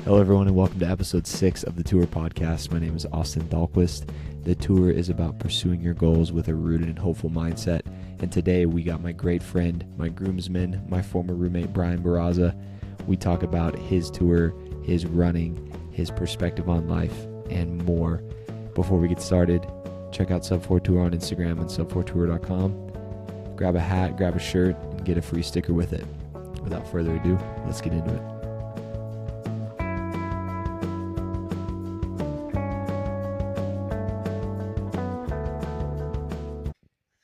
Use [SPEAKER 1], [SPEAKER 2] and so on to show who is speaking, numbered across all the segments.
[SPEAKER 1] Hello, everyone, and welcome to episode 6 of the Tour podcast. My name is Austin Dahlquist. The Tour is about pursuing your goals with a rooted and hopeful mindset. And today we got my great friend, my groomsman, my former roommate, Brian Barraza. We talk about his tour, his running, his perspective on life, and more. Before we get started, check out Sub4 Tour on Instagram and sub4tour.com. Grab a hat, grab a shirt, and get a free sticker with it. Without further ado, let's get into it.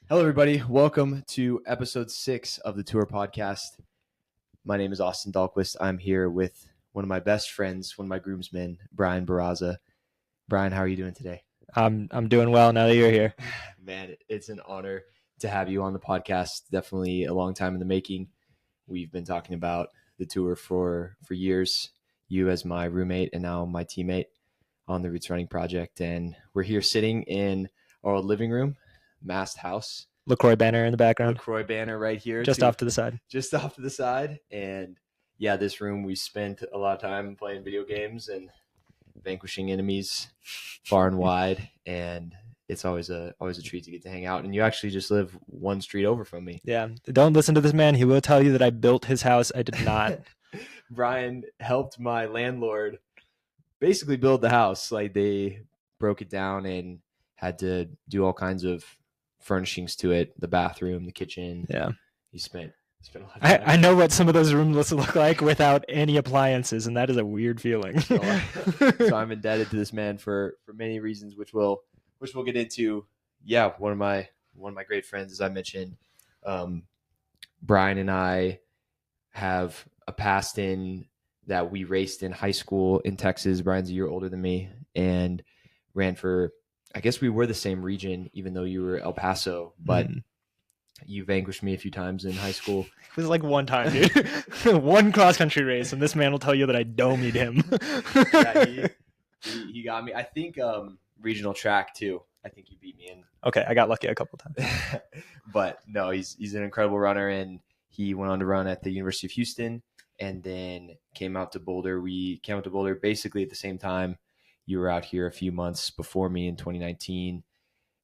[SPEAKER 1] Hello, everybody. Welcome to episode 6 of the Tour podcast. My name is Austin Dahlquist. I'm here with one of my best friends, one of my groomsmen, Brian Barraza. Brian, how are you doing today?
[SPEAKER 2] I'm doing well now that you're here.
[SPEAKER 1] Man, it's an honor to have you on the podcast. Definitely a long time in the making. We've been talking about the tour for years. You as my roommate and now my teammate on the Roots Running Project. And we're here sitting in our old living room, Mast House.
[SPEAKER 2] LaCroix banner in the background.
[SPEAKER 1] LaCroix banner right here.
[SPEAKER 2] Just off to the side.
[SPEAKER 1] Just off to the side. And yeah, this room, we spent a lot of time playing video games and vanquishing enemies far and wide. And it's always a treat to get to hang out. And you actually just live one street over from me.
[SPEAKER 2] Yeah. Don't listen to this man. He will tell you that I built his house. I did not.
[SPEAKER 1] Brian helped my landlord basically build the house. Like, they broke it down and had to do all kinds of furnishings to it, the bathroom, the kitchen.
[SPEAKER 2] Yeah.
[SPEAKER 1] He spent a lot of time.
[SPEAKER 2] I know what some of those rooms look like without any appliances, and that is a weird feeling.
[SPEAKER 1] So I'm indebted to this man for many reasons, which we'll get into. Yeah, one of my great friends, as I mentioned. Brian and I have a past in that we raced in high school in Texas. Brian's a year older than me and ran for, I guess we were the same region, even though you were El Paso, but you vanquished me a few times in high school.
[SPEAKER 2] It was like one time, dude. One cross-country race, and this man will tell you that I domied him.
[SPEAKER 1] Yeah, he got me. I think regional track, too. I think he beat me in.
[SPEAKER 2] Okay, I got lucky a couple times.
[SPEAKER 1] But no, he's an incredible runner, and he went on to run at the University of Houston and then came out to Boulder. We came out to Boulder basically at the same time. You were out here a few months before me in 2019.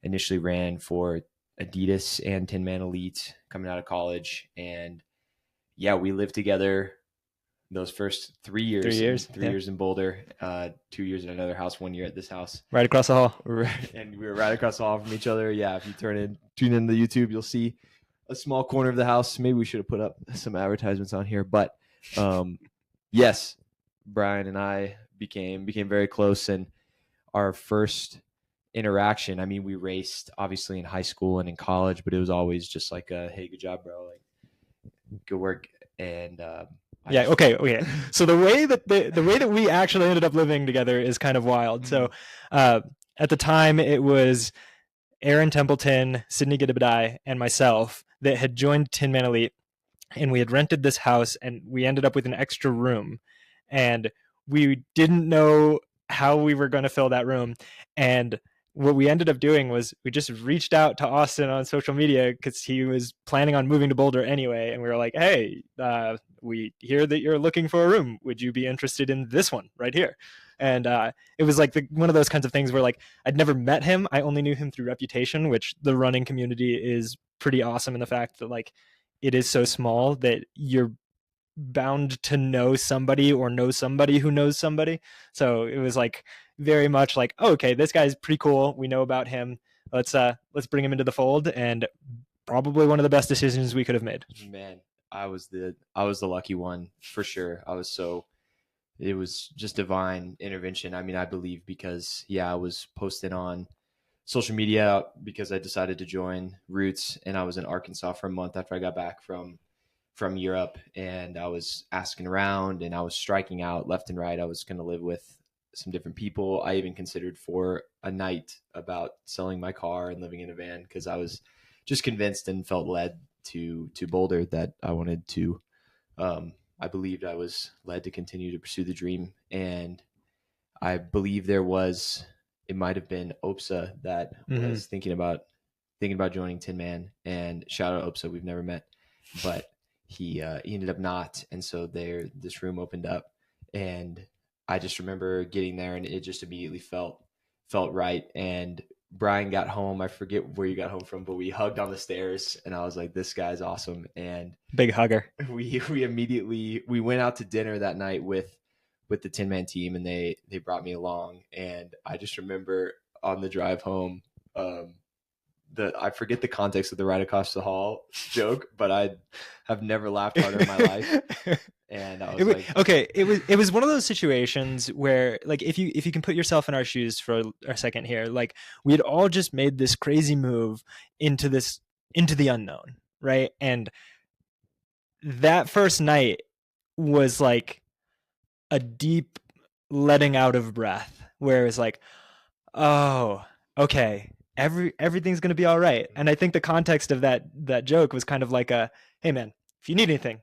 [SPEAKER 1] Initially ran for Adidas and Tin Man Elite coming out of college. And yeah, we lived together those first 3 years.
[SPEAKER 2] 3 years.
[SPEAKER 1] 3 years in Boulder, 2 years in another house, 1 year at this house.
[SPEAKER 2] Right across the hall.
[SPEAKER 1] And we were right across the hall from each other. Yeah, if you tune in the YouTube, you'll see a small corner of the house. Maybe we should have put up some advertisements on here. But yes, Brian and I became very close, and our first interaction, I mean, we raced obviously in high school and in college, but it was always just like hey, good job, bro, like good work. And
[SPEAKER 2] okay. So the way that we actually ended up living together is kind of wild. So at the time it was Aaron Templeton, Sydney Giddebadai, and myself that had joined Tin Man Elite, and we had rented this house, and we ended up with an extra room, and we didn't know how we were going to fill that room. And what we ended up doing was we just reached out to Austin on social media because he was planning on moving to Boulder anyway. And we were like, hey, we hear that you're looking for a room. Would you be interested in this one right here? And it was like one of those kinds of things where, like, I'd never met him. I only knew him through reputation, which the running community is pretty awesome in the fact that, like, it is so small that you're bound to know somebody or know somebody who knows somebody. So it was like very much like, oh, okay, this guy's pretty cool. We know about him. Let's bring him into the fold. And probably one of the best decisions we could have made.
[SPEAKER 1] Man, I was the lucky one for sure. It was just divine intervention. I mean, I believe because I was posting on social media because I decided to join Roots, and I was in Arkansas for a month after I got back from Europe, and I was asking around and I was striking out left and right. I was going to live with some different people. I even considered for a night about selling my car and living in a van because I was just convinced and felt led to Boulder that I wanted to. I believed I was led to continue to pursue the dream, and I believe it might have been OPSA that was thinking about joining Tin Man, and shout out OPSA. We've never met, but he ended up not. And so this room opened up, and I just remember getting there and it just immediately felt right. And Brian got home. I forget where you got home from, but we hugged on the stairs and I was like, this guy's awesome. And
[SPEAKER 2] Big hugger.
[SPEAKER 1] we immediately we went out to dinner that night with the Tin Man team, and they brought me along. And I just remember on the drive home, I forget the context of the right across the hall joke, but I have never laughed harder in my life. And I was like,
[SPEAKER 2] okay, it was one of those situations where, like, if you can put yourself in our shoes for a second here, like, we had all just made this crazy move into the unknown, right? And that first night was like a deep letting out of breath, where it's like, oh, okay, everything's gonna be all right. And I think the context of that joke was kind of like a, hey man, if you need anything,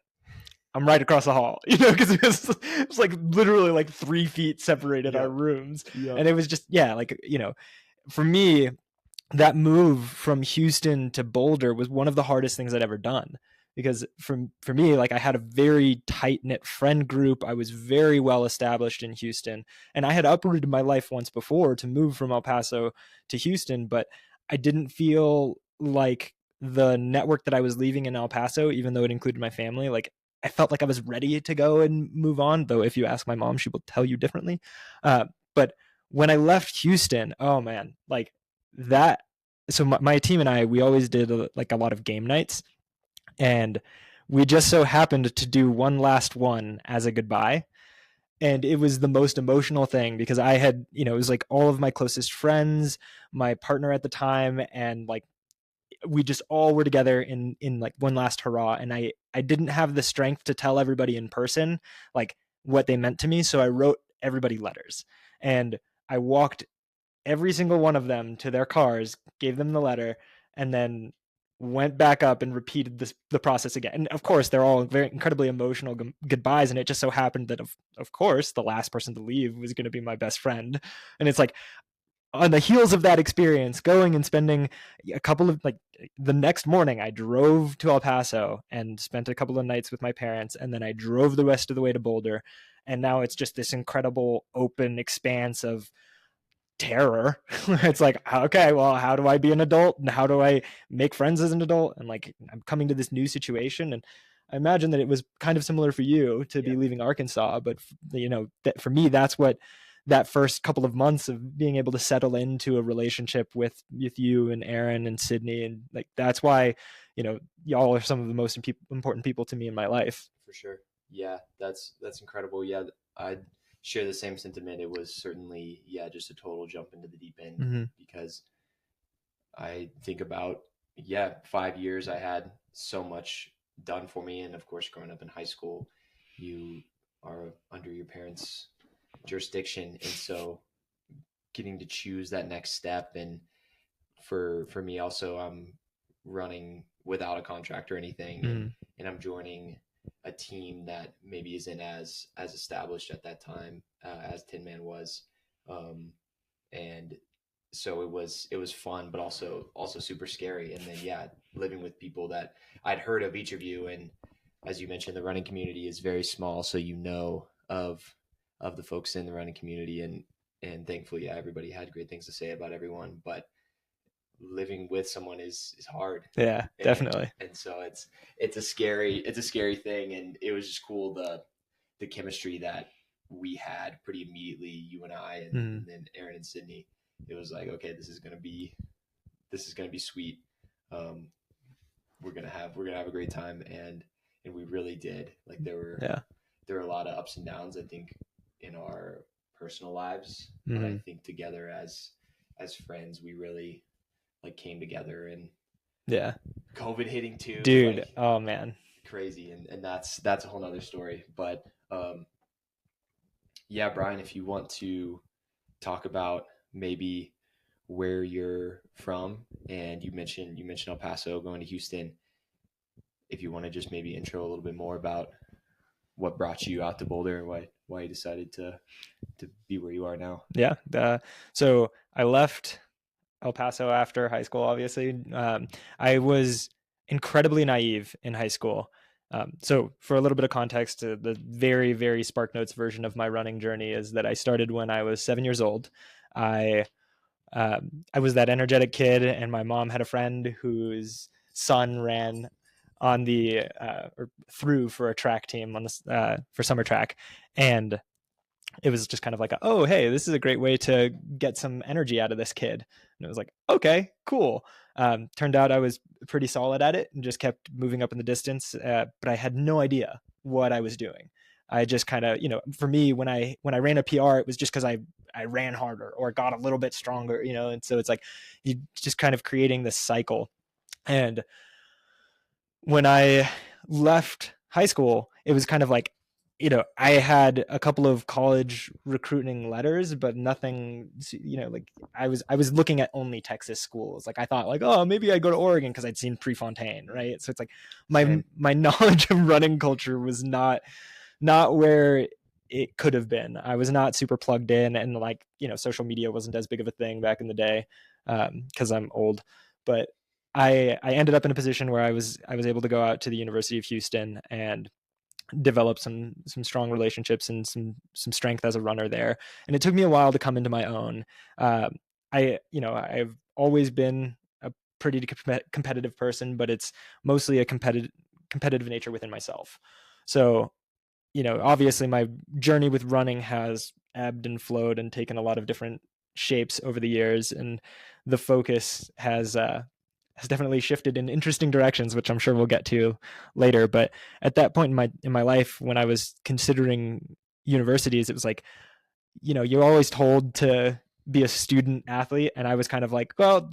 [SPEAKER 2] I'm right across the hall, because it was like literally like 3 feet separated our rooms. And it was just, like, for me, that move from Houston to Boulder was one of the hardest things I'd ever done, because for me, like, I had a very tight knit friend group. I was very well established in Houston, and I had uprooted my life once before to move from El Paso to Houston, but I didn't feel like the network that I was leaving in El Paso, even though it included my family, like, I felt like I was ready to go and move on. Though if you ask my mom, she will tell you differently. But when I left Houston, oh man, like that. So my team and I, we always did like a lot of game nights, and we just so happened to do one last one as a goodbye. And it was the most emotional thing, because I had, it was like all of my closest friends, my partner at the time, and like we just all were together in like one last hurrah. And I didn't have the strength to tell everybody in person like what they meant to me, so I wrote everybody letters, and I walked every single one of them to their cars, gave them the letter, and then went back up and repeated the process again. And of course, they're all very incredibly emotional goodbyes. And it just so happened that, of course, the last person to leave was going to be my best friend. And it's like, on the heels of that experience, going and spending a couple of, like, the next morning, I drove to El Paso and spent a couple of nights with my parents. And then I drove the rest of the way to Boulder. And now it's just this incredible open expanse of terror. It's like, okay, well, how do I be an adult, and how do I make friends as an adult? And like, I'm coming to this new situation, and I imagine that it was kind of similar for you to be leaving Arkansas, but that for me, that's what that first couple of months of being able to settle into a relationship with you and Aaron and Sydney, and like, that's why y'all are some of the most important people to me in my life.
[SPEAKER 1] For sure. Yeah, that's incredible. Yeah, I share the same sentiment. It was certainly, just a total jump into the deep end, because I think about, 5 years I had so much done for me. And of course, growing up in high school, you are under your parents' jurisdiction. And so getting to choose that next step. And for me also, I'm running without a contract or anything, and I'm joining a team that maybe isn't as established at that time as Tin Man was, and so it was fun, but also super scary. And then living with people that I'd heard of, each of you, and as you mentioned, the running community is very small, so of the folks in the running community, and thankfully, everybody had great things to say about everyone, but living with someone is hard.
[SPEAKER 2] Yeah, definitely.
[SPEAKER 1] And so it's a scary thing. And it was just cool, the chemistry that we had pretty immediately, you and I, and then Aaron and Sydney. It was like, okay, this is gonna be sweet. We're gonna have a great time, and we really did. Like, there were a lot of ups and downs, I think, in our personal lives, but I think together as friends, we really like came together. And COVID hitting too,
[SPEAKER 2] dude,
[SPEAKER 1] like,
[SPEAKER 2] oh man,
[SPEAKER 1] crazy. And that's a whole nother story. But Brian, if you want to talk about maybe where you're from, and you mentioned El Paso, going to Houston, if you want to just maybe intro a little bit more about what brought you out to Boulder, and why you decided to be where you are now.
[SPEAKER 2] So I left El Paso after high school, obviously. I was incredibly naive in high school. So for a little bit of context, the very, very Spark Notes version of my running journey is that I started when I was 7 years old. I I was that energetic kid, and my mom had a friend whose son ran on the or through for a track team on this for summer track, and it was just kind of like, oh, hey, this is a great way to get some energy out of this kid. And it was like, okay, cool. Turned out I was pretty solid at it and just kept moving up in the distance, but I had no idea what I was doing. I just kind of, for me, when I ran a PR, it was just because I ran harder or got a little bit stronger, and so it's like you just kind of creating this cycle. And when I left high school, it was kind of like, I had a couple of college recruiting letters, but nothing, like I was looking at only Texas schools. Like I thought like, oh, maybe I'd go to Oregon because I'd seen Prefontaine, right? So it's like my knowledge of running culture was not where it could have been. I was not super plugged in, and like, social media wasn't as big of a thing back in the day, because I'm old. But I ended up in a position where I was able to go out to the University of Houston and develop some strong relationships and some strength as a runner there. And it took me a while to come into my own. I've always been a pretty competitive person, but it's mostly a competitive nature within myself. So, obviously my journey with running has ebbed and flowed and taken a lot of different shapes over the years, and the focus has definitely shifted in interesting directions, which I'm sure we'll get to later. But at that point in my life, when I was considering universities, it was like, you're always told to be a student athlete, and I was kind of like, well,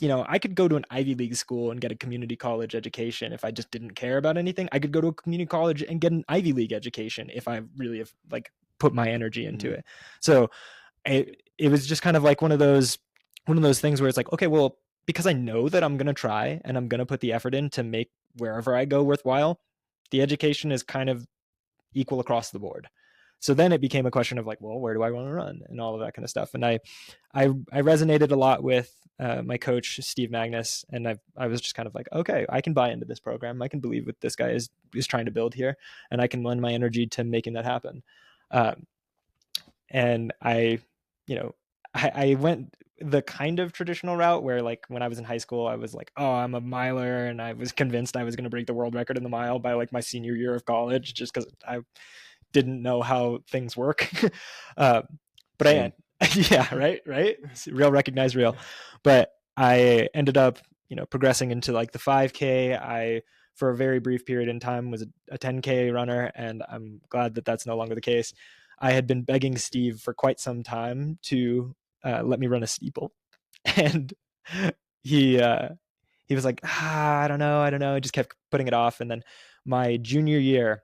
[SPEAKER 2] I could go to an Ivy League school and get a community college education if I just didn't care about anything. I could go to a community college and get an Ivy League education if I really have like put my energy into it. So it was just kind of like one of those things where it's like, okay, well, because I know that I'm going to try and I'm going to put the effort in to make wherever I go worthwhile, the education is kind of equal across the board. So then it became a question of like, well, where do I want to run and all of that kind of stuff. And I resonated a lot with my coach, Steve Magnus. And I was just kind of like, okay, I can buy into this program. I can believe what this guy is trying to build here, and I can lend my energy to making that happen. And I went the kind of traditional route where, like, when I was in high school, I was like, oh, I'm a miler, and I was convinced I was going to break the world record in the mile by like my senior year of college, just because I didn't know how things work. But Same. Yeah, right. Real recognize real. But I ended up, progressing into like the 5K. I, for a very brief period in time, was a 10K runner, and I'm glad that that's no longer the case. I had been begging Steve for quite some time to let me run a steeple, and he was like, I don't know. I just kept putting it off. And then my junior year,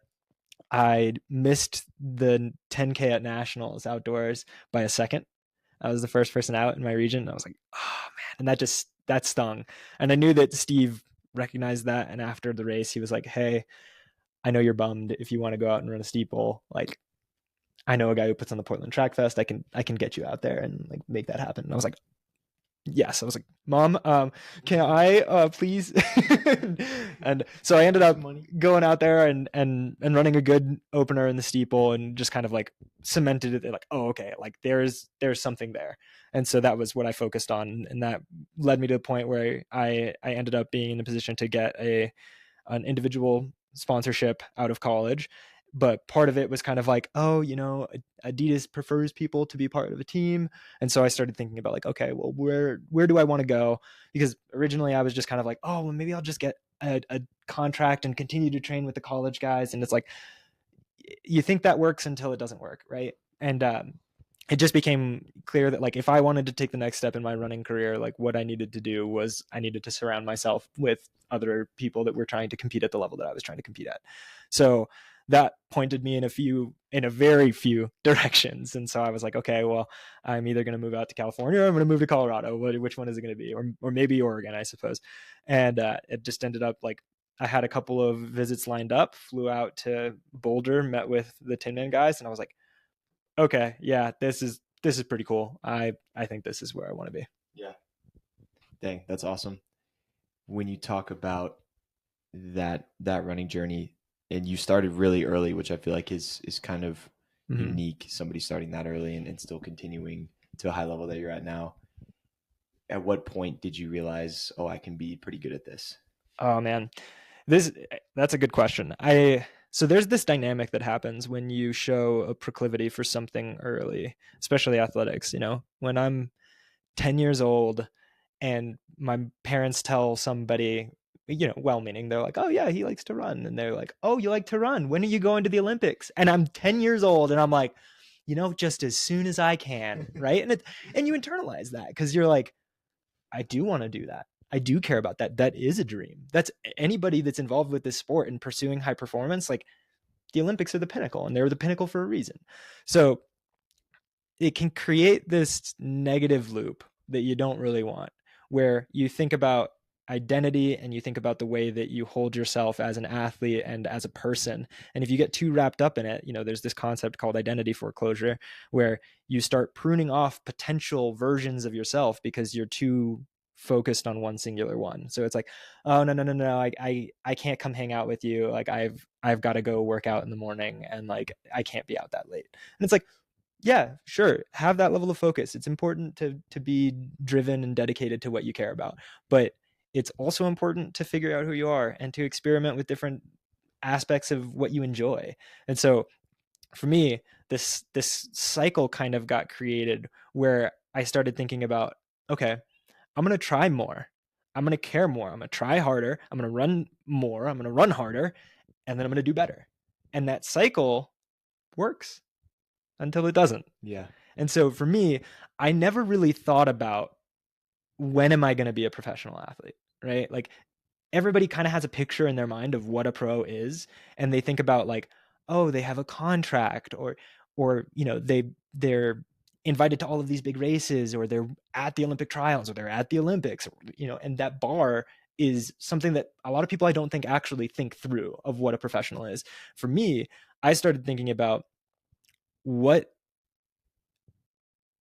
[SPEAKER 2] I missed the 10K at nationals outdoors by a second. I was the first person out in my region. And I was like, oh man. And that stung. And I knew that Steve recognized that. And after the race, he was like, hey, I know you're bummed. If you want to go out and run a steeple, like, I know a guy who puts on the Portland Track Fest. I can get you out there and like make that happen. And I was like, yes. I was like, Mom, can I please? And so I ended up going out there and running a good opener in the steeple, and just kind of like cemented it, like, oh, okay, like there's something there. And so that was what I focused on, and that led me to the point where I ended up being in a position to get an individual sponsorship out of college. But part of it was kind of like, oh, Adidas prefers people to be part of a team. And so I started thinking about like, okay, well, where do I want to go? Because originally I was just kind of like, oh, well, maybe I'll just get a contract and continue to train with the college guys. And it's like, you think that works until it doesn't work, right? And it just became clear that like, if I wanted to take the next step in my running career, like what I needed to do was I needed to surround myself with other people that were trying to compete at the level that I was trying to compete at. So that pointed me in a very few directions. And so I was like, okay, well, I'm either going to move out to California or I'm going to move to Colorado. Which one is it going to be? Or maybe Oregon, I suppose. And it just ended up like, I had a couple of visits lined up, flew out to Boulder, met with the Tin Man guys, and I was like, okay, yeah, this is pretty cool. I think this is where I want to be.
[SPEAKER 1] Yeah. Dang, that's awesome. When you talk about that running journey, and you started really early, which I feel like is kind of unique. Somebody starting that early and still continuing to a high level that you're at now. At what point did you realize, oh, I can be pretty good at this?
[SPEAKER 2] Oh man, that's a good question. So there's this dynamic that happens when you show a proclivity for something early, especially athletics. When I'm 10 years old and my parents tell somebody, well-meaning, they're like, oh yeah, he likes to run, and they're like, oh, you like to run, when are you going to the Olympics? And I'm 10 years old and I'm like, just as soon as I can, right? And you internalize that because you're like, I do want to do that. I do care about that. That is a dream. That's anybody that's involved with this sport and pursuing high performance. Like, the Olympics are the pinnacle, and they're the pinnacle for a reason. So it can create this negative loop that you don't really want, where you think about identity and you think about the way that you hold yourself as an athlete and as a person. And if you get too wrapped up in it, there's this concept called identity foreclosure, where you start pruning off potential versions of yourself because you're too focused on one singular one. So it's like, oh, no, I can't come hang out with you. Like, I've got to go work out in the morning, and like, I can't be out that late. And it's like, yeah, sure, have that level of focus. It's important to be driven and dedicated to what you care about, but it's also important to figure out who you are and to experiment with different aspects of what you enjoy. And so for me, this cycle kind of got created where I started thinking about, okay, I'm going to try more. I'm going to care more. I'm going to try harder. I'm going to run more. I'm going to run harder, and then I'm going to do better. And that cycle works until it doesn't.
[SPEAKER 1] Yeah.
[SPEAKER 2] And so for me, I never really thought about, when am I going to be a professional athlete, right? Like, everybody kind of has a picture in their mind of what a pro is, and they think about like, oh, they have a contract, or they're invited to all of these big races, or they're at the Olympic trials, or they're at the Olympics, and that bar is something that a lot of people, I don't think, actually think through of what a professional is. For me, I started thinking about what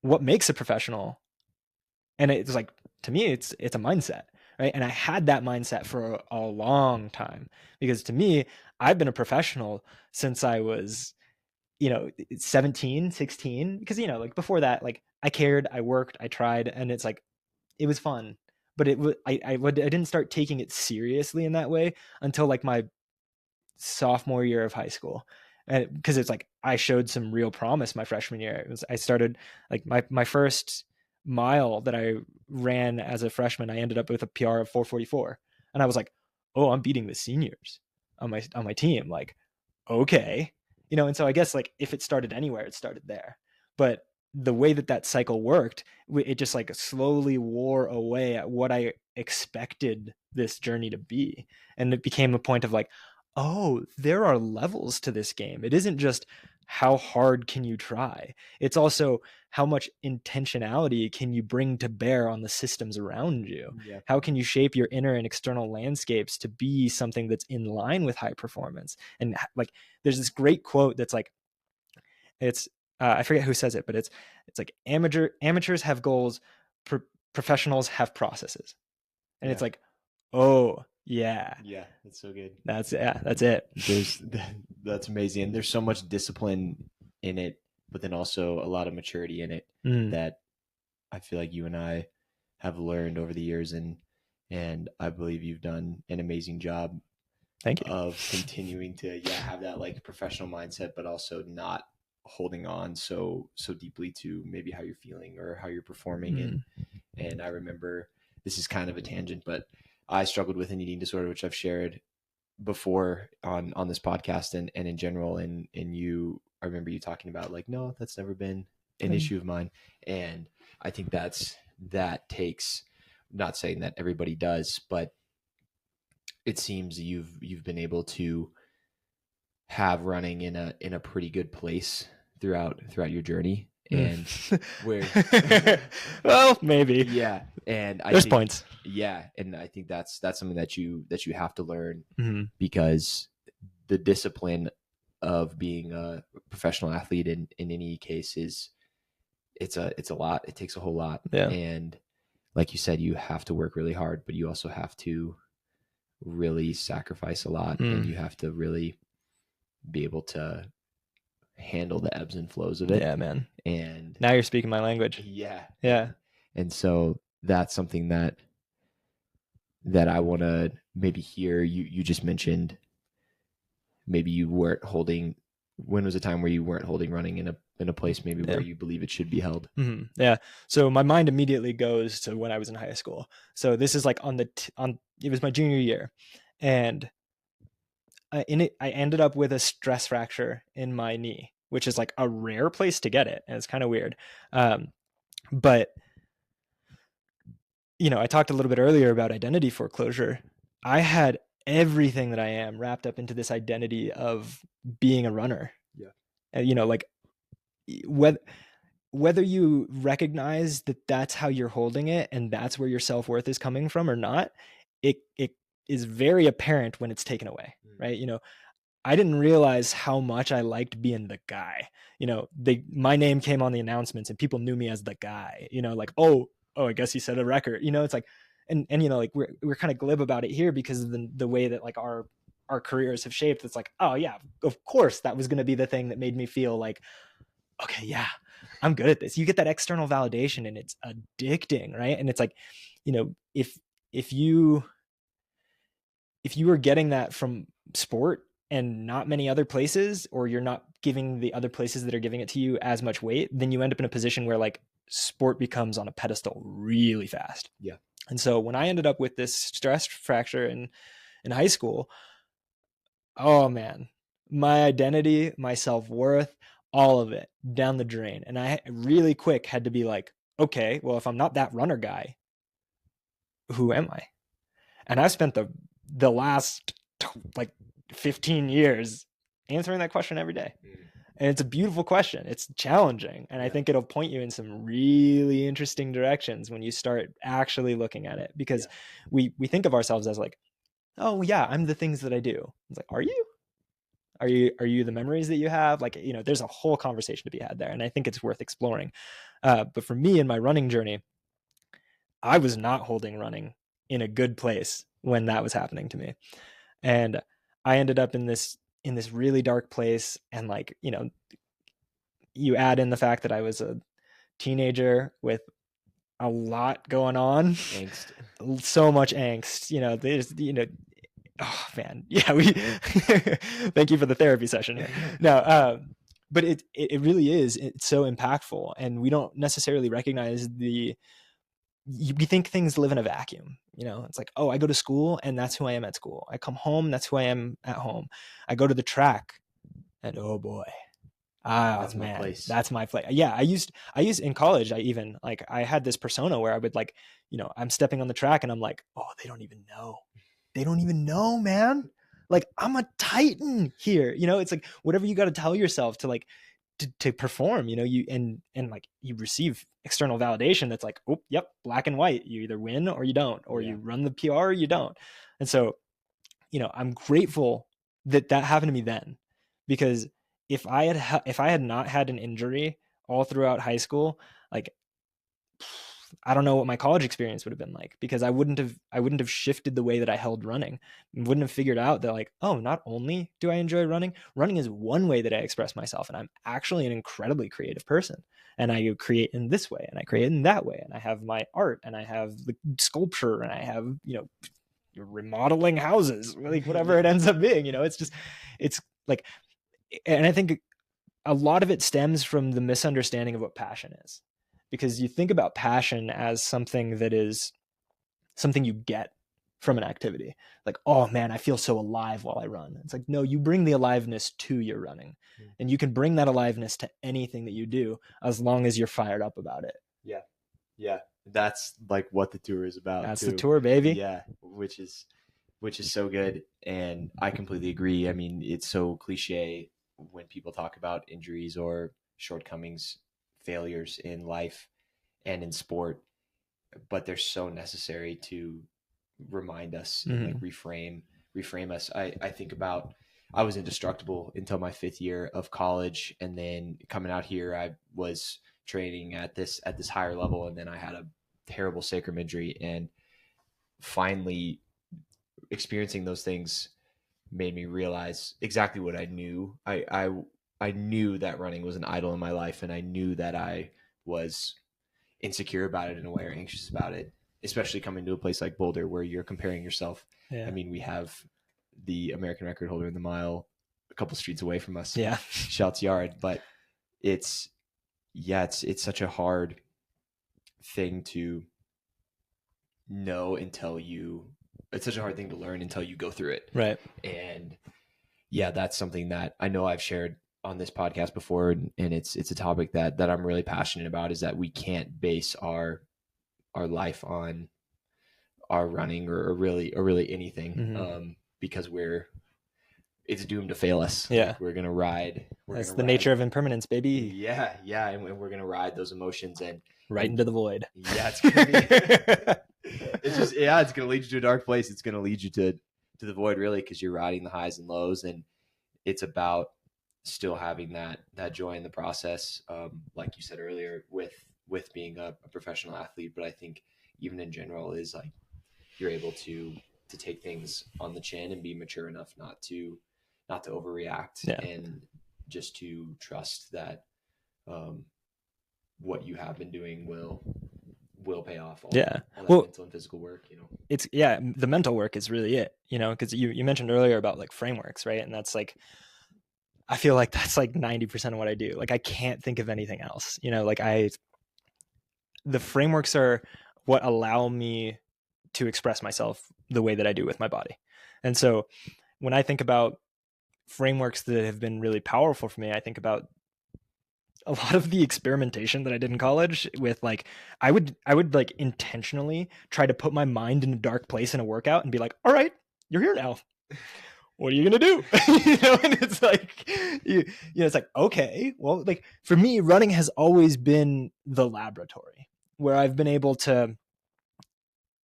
[SPEAKER 2] makes a professional. And it's like, to me, it's a mindset, right? And I had that mindset for a long time, because to me, I've been a professional since I was, 17, 16, because, like, before that, like, I cared, I worked, I tried, and it's like, it was fun, but I didn't start taking it seriously in that way until like my sophomore year of high school. And because it's like, I showed some real promise my freshman year. I started like my first mile that I ran as a freshman, I ended up with a PR of 4:44, and I was like, oh, I'm beating the seniors on my team. Like, okay, and so I guess, like, if it started anywhere, it started there. But the way that cycle worked, it just like slowly wore away at what I expected this journey to be. And it became a point of like, oh, there are levels to this game. It isn't just how hard can you try. It's also how much intentionality can you bring to bear on the systems around you.
[SPEAKER 1] Yeah.
[SPEAKER 2] How can you shape your inner and external landscapes to be something that's in line with high performance? And like, there's this great quote that's like, it's I forget who says it, but it's like, amateurs have goals, professionals have processes. And it's like, oh yeah,
[SPEAKER 1] That's so good.
[SPEAKER 2] that's it.
[SPEAKER 1] That's amazing, and there's so much discipline in it, but then also a lot of maturity in it that I feel like you and I have learned over the years, and I believe you've done an amazing job.
[SPEAKER 2] Thank you.
[SPEAKER 1] Of continuing to have that like professional mindset, but also not holding on so deeply to maybe how you're feeling or how you're performing. And I remember, this is kind of a tangent, but I struggled with an eating disorder, which I've shared before on this podcast and in general. And I remember you talking about like, no, that's never been an issue of mine. And I think that takes, not saying that everybody does, but it seems you've been able to have running in a pretty good place throughout your journey. And where
[SPEAKER 2] well, maybe.
[SPEAKER 1] Yeah. And
[SPEAKER 2] there's points.
[SPEAKER 1] Yeah. And I think that's something that you have to learn, because the discipline of being a professional athlete in any case it's a lot. It takes a whole lot.
[SPEAKER 2] Yeah.
[SPEAKER 1] And like you said, you have to work really hard, but you also have to really sacrifice a lot, and you have to really be able to handle the ebbs and flows of it.
[SPEAKER 2] Yeah, man.
[SPEAKER 1] And
[SPEAKER 2] now you're speaking my language.
[SPEAKER 1] Yeah. And so that's something that I want to maybe hear. You just mentioned maybe you weren't holding. When was a time where you weren't holding running in a place maybe where you believe it should be held?
[SPEAKER 2] Yeah. So my mind immediately goes to when I was in high school. So this is like it was my junior year, and I ended up with a stress fracture in my knee, which is like a rare place to get it, and it's kind of weird. But I talked a little bit earlier about identity foreclosure. I had everything that I am wrapped up into this identity of being a runner.
[SPEAKER 1] Yeah.
[SPEAKER 2] And, like whether you recognize that that's how you're holding it and that's where your self-worth is coming from or not, it is very apparent when it's taken away, right? I didn't realize how much I liked being the guy. My name came on the announcements and people knew me as the guy, like, oh, I guess he set a record. It's like, and like we're kind of glib about it here because of the way that like our careers have shaped. It's like, oh yeah, of course that was going to be the thing that made me feel like, okay, yeah, I'm good at this. You get that external validation and it's addicting, right? And it's like, if you were getting that from sport and not many other places, or you're not giving the other places that are giving it to you as much weight, then you end up in a position where like sport becomes on a pedestal really fast.
[SPEAKER 1] Yeah.
[SPEAKER 2] And so when I ended up with this stress fracture in high school, oh man, my identity, my self-worth, all of it down the drain. And I really quick had to be like, okay, well, if I'm not that runner guy, who am I? And I've spent the last like 15 years answering that question every day. And it's a beautiful question. It's challenging. And I think it'll point you in some really interesting directions when you start actually looking at it, because we think of ourselves as like, oh yeah, I'm the things that I do. It's like, are you? Are you the memories that you have? Like, there's a whole conversation to be had there. And I think it's worth exploring. But for me in my running journey, I was not holding running in a good place when that was happening to me. And I ended up in this really dark place. And like, you add in the fact that I was a teenager with a lot going on, so much angst, there's, oh man. Yeah. Thank you for the therapy session here. No, but it really is. It's so impactful, and we don't necessarily recognize we think things live in a vacuum. It's like, oh, I go to school and that's who I am at school. I come home, that's who I am at home. I go to the track and oh boy, that's man, my place. That's my place. Yeah. I used in college, I had this persona where I would like, I'm stepping on the track and I'm like, oh, they don't even know, man. Like, I'm a titan here. It's like whatever you got to tell yourself to like, to perform, you and like you receive external validation that's like, oh, yep, black and white. You either win or you don't, or you run the PR or you don't. And so, I'm grateful that happened to me then, because if I had not had an injury all throughout high school, like, I don't know what my college experience would have been like, because I wouldn't have shifted the way that I held running. I wouldn't have figured out that like, oh, not only do I enjoy running is one way that I express myself. And I'm actually an incredibly creative person, and I create in this way and I create in that way. And I have my art and I have the sculpture and I have, remodeling houses, like whatever it ends up being, it's like, and I think a lot of it stems from the misunderstanding of what passion is. Because you think about passion as something that is something you get from an activity. Like, oh man, I feel so alive while I run. It's like, no, you bring the aliveness to your running. And you can bring that aliveness to anything that you do as long as you're fired up about it.
[SPEAKER 1] Yeah. Yeah. That's like what the tour is about.
[SPEAKER 2] That's the tour, baby.
[SPEAKER 1] Yeah. Which is so good. And I completely agree. I mean, it's so cliche when people talk about injuries or shortcomings, failures in life and in sport, but they're so necessary to remind us and like reframe us. I think about, I was indestructible until my 5th year of college, and then coming out here, I was training at this higher level, and then I had a terrible sacrum injury, and finally experiencing those things made me realize exactly what I knew. I knew that running was an idol in my life, and I knew that I was insecure about it in a way, or anxious about it, especially coming to a place like Boulder where you're comparing yourself.
[SPEAKER 2] Yeah.
[SPEAKER 1] I mean, we have the American record holder in the mile a couple streets away from us.
[SPEAKER 2] Yeah.
[SPEAKER 1] Shouts yard. But it's such a hard thing to know it's such a hard thing to learn until you go through it.
[SPEAKER 2] Right.
[SPEAKER 1] And yeah, that's something that I know I've shared on this podcast before, and it's a topic that I'm really passionate about, is that we can't base our life on our running or really anything, because it's doomed to fail us.
[SPEAKER 2] Yeah.
[SPEAKER 1] Like, we're gonna ride.
[SPEAKER 2] That's the nature of impermanence, baby.
[SPEAKER 1] Yeah, and we're gonna ride those emotions and
[SPEAKER 2] into the void.
[SPEAKER 1] Yeah, it's gonna be. It's gonna lead you to a dark place. It's gonna lead you to the void, really, because you're riding the highs and lows, and it's about still having that joy in the process, like you said earlier, with being a professional athlete. But I think even in general is like you're able to take things on the chin and be mature enough not to overreact, and just to trust that what you have been doing will pay off. All that mental and physical work,
[SPEAKER 2] it's the mental work is really it, because you mentioned earlier about like frameworks, right? And that's like, I feel like that's like 90% of what I do. Like, I can't think of anything else, like the frameworks are what allow me to express myself the way that I do with my body. And so when I think about frameworks that have been really powerful for me, I think about a lot of the experimentation that I did in college with, like, I would like intentionally try to put my mind in a dark place in a workout and be like, all right, you're here now. What are you going to do? And it's like, it's like, okay, well, like for me, running has always been the laboratory where I've been able to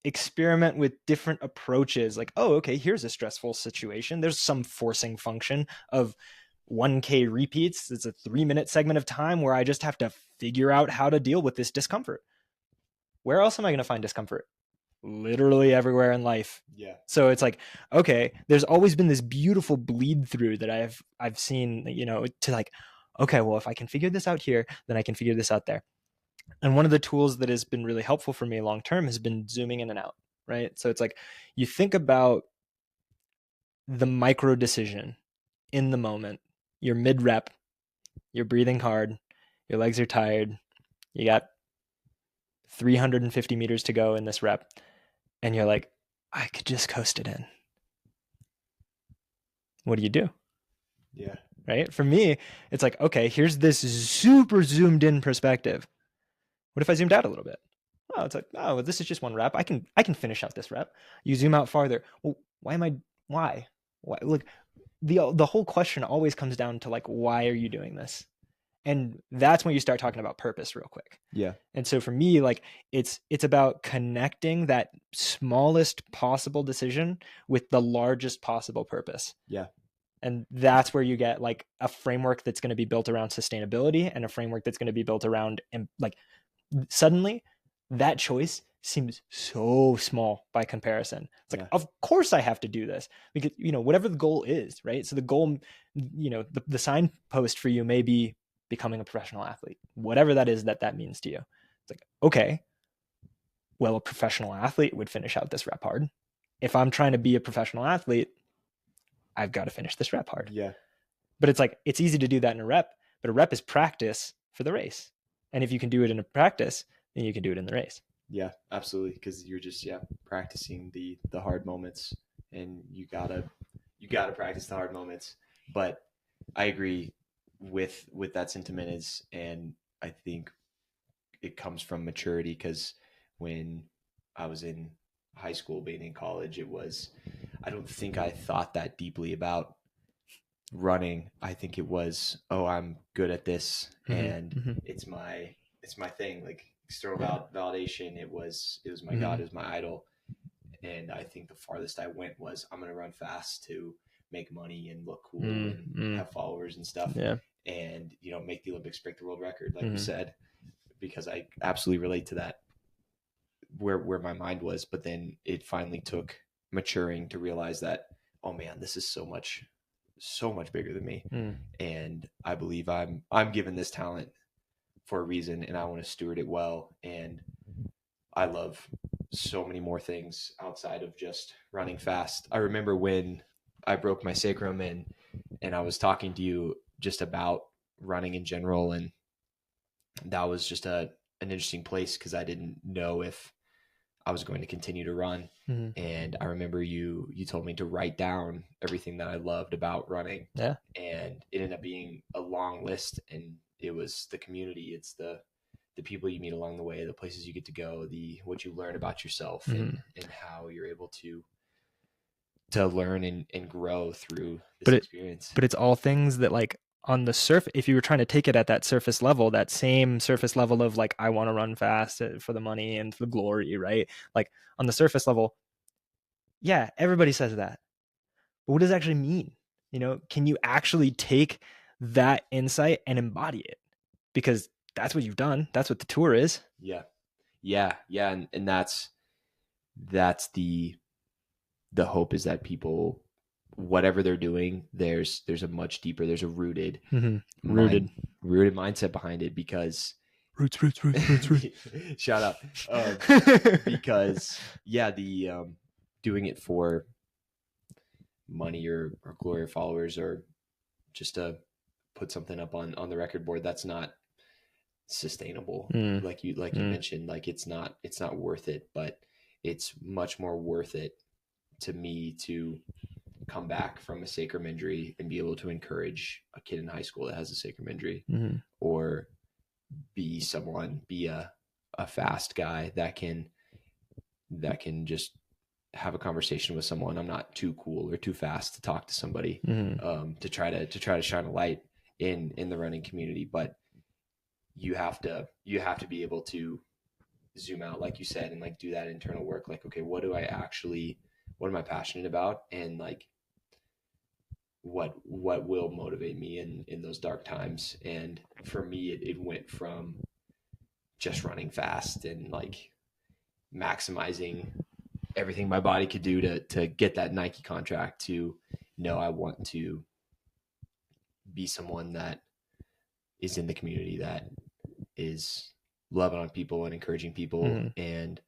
[SPEAKER 2] experiment with different approaches. Like, oh, okay, here's a stressful situation. There's some forcing function of 1K repeats. It's a 3-minute segment of time where I just have to figure out how to deal with this discomfort. Where else am I going to find discomfort? Literally everywhere in life.
[SPEAKER 1] Yeah.
[SPEAKER 2] So it's like, okay, there's always been this beautiful bleed through that I've seen, to like, okay, well, if I can figure this out here, then I can figure this out there. And one of the tools that has been really helpful for me long term has been zooming in and out, right? So it's like, you think about the micro decision in the moment. You're mid rep, you're breathing hard, your legs are tired, you got 350 meters to go in this rep, and you're like, I could just coast it in. What do you do?
[SPEAKER 1] Yeah.
[SPEAKER 2] Right? For me, it's like, okay, here's this super zoomed in perspective. What if I zoomed out a little bit? Oh, it's like, oh, this is just one rep. I can finish out this rep. You zoom out farther. Well, why? Look, the whole question always comes down to like, why are you doing this? And that's when you start talking about purpose real quick.
[SPEAKER 1] Yeah.
[SPEAKER 2] And so for me, like it's about connecting that smallest possible decision with the largest possible purpose.
[SPEAKER 1] Yeah.
[SPEAKER 2] And that's where you get like a framework that's going to be built around sustainability, and a framework that's going to be built around, like, suddenly that choice seems so small by comparison. It's like, of course I have to do this, because, whatever the goal is, right? So the goal, the signpost for you may be becoming a professional athlete, whatever that is that means to you. It's like, okay, well, a professional athlete would finish out this rep hard. If I'm trying to be a professional athlete, I've got to finish this rep hard.
[SPEAKER 1] Yeah.
[SPEAKER 2] But it's like, it's easy to do that in a rep, but a rep is practice for the race. And if you can do it in a practice, then you can do it in the race.
[SPEAKER 1] Yeah, absolutely. Because you're just practicing the hard moments, and you gotta practice the hard moments. But I agree with that sentiment and I think it comes from maturity, because when I was in high school, being in college, I don't think I thought that deeply about running. I think it was, oh, I'm good at this, and it's my thing. Like, external validation. It was my God, it was my idol. And I think the farthest I went was, I'm going to run fast to make money and look cool and have followers and stuff.
[SPEAKER 2] Yeah.
[SPEAKER 1] And, make the Olympics, break the world record, like you said, because I absolutely relate to that, where my mind was. But then it finally took maturing to realize that, oh man, this is so much bigger than me. And I believe I'm given this talent for a reason, and I want to steward it well. And I love so many more things outside of just running fast. I remember when I broke my sacrum and I was talking to you just about running in general, and that was just an interesting place because I didn't know if I was going to continue to run. And I remember you told me to write down everything that I loved about running.
[SPEAKER 2] Yeah.
[SPEAKER 1] And it ended up being a long list, and it was the community, it's the people you meet along the way, the places you get to go, what you learn about yourself, and how you're able to learn and grow through this experience.
[SPEAKER 2] But it's all things that, like, on the surface, if you were trying to take it at that surface level, that same surface level of like, I want to run fast for the money and for the glory, right? Like on the surface level, yeah, everybody says that. But what does it actually mean? You know, can you actually take that insight and embody it? Because that's what you've done. That's what the tour is.
[SPEAKER 1] Yeah. And that's the hope, is that people, whatever they're doing, there's a much deeper, there's a rooted mindset behind it, because
[SPEAKER 2] roots.
[SPEAKER 1] Shout out. Because the doing it for money or glory or followers, or just to put something up on the record board, that's not sustainable. Like you mentioned, like it's not worth it. But it's much more worth it to me to come back from a sacrum injury and be able to encourage a kid in high school that has a sacrum injury, or be a fast guy that can just have a conversation with someone. I'm not too cool or too fast to talk to somebody, to try to shine a light in the running community. But you have to be able to zoom out, like you said, and like do that internal work. Like, okay, what am I passionate about? And like, what will motivate me in those dark times? And for me, it went from just running fast and like maximizing everything my body could do to get that Nike contract, to no, I want to be someone that is in the community, that is loving on people and encouraging people, and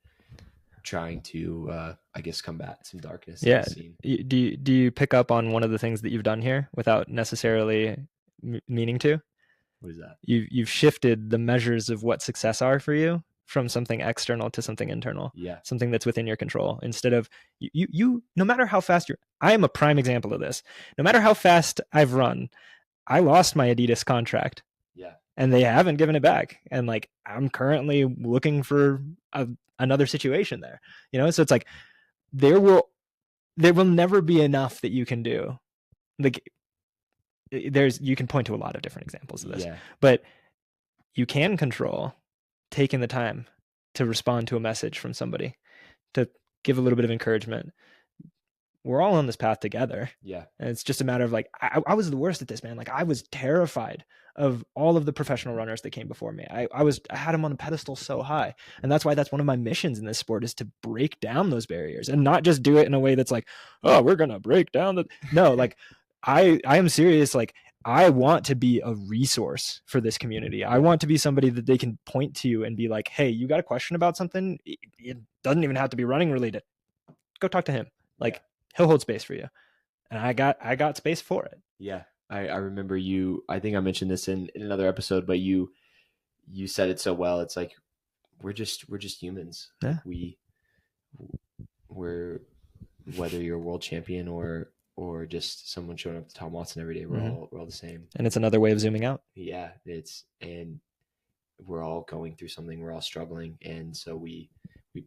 [SPEAKER 1] trying to I guess combat some darkness.
[SPEAKER 2] Yeah. Do you pick up on one of the things that you've done here without necessarily meaning to?
[SPEAKER 1] What is that?
[SPEAKER 2] You've shifted the measures of what success are for you from something external to something internal.
[SPEAKER 1] Yeah.
[SPEAKER 2] Something that's within your control. Instead of you no matter how fast I am a prime example of this. No matter how fast I've run, I lost my Adidas contract.
[SPEAKER 1] Yeah.
[SPEAKER 2] And they haven't given it back. And like, I'm currently looking for another situation there, you know? So it's like, there will never be enough that you can do. Like, you can point to a lot of different examples of this, but you can control taking the time to respond to a message from somebody, to give a little bit of encouragement. We're all on this path together.
[SPEAKER 1] Yeah.
[SPEAKER 2] And it's just a matter of like, I was the worst at this, man. Like, I was terrified of all of the professional runners that came before me. I had them on a pedestal so high. And that's why that's one of my missions in this sport, is to break down those barriers, and not just do it in a way that's like, oh, we're going to break down no, like I am serious. Like, I want to be a resource for this community. I want to be somebody that they can point to and be like, hey, you got a question about something? It doesn't even have to be running related. Go talk to him. Like, he'll hold space for you. And I got space for it.
[SPEAKER 1] Yeah. I remember you, I think I mentioned this in another episode, but you said it so well. It's like, we're just humans.
[SPEAKER 2] Yeah.
[SPEAKER 1] We're, whether you're a world champion or just someone showing up to Tom Watson every day, we're all the same.
[SPEAKER 2] And it's another way of zooming out.
[SPEAKER 1] Yeah. And we're all going through something. We're all struggling. And so we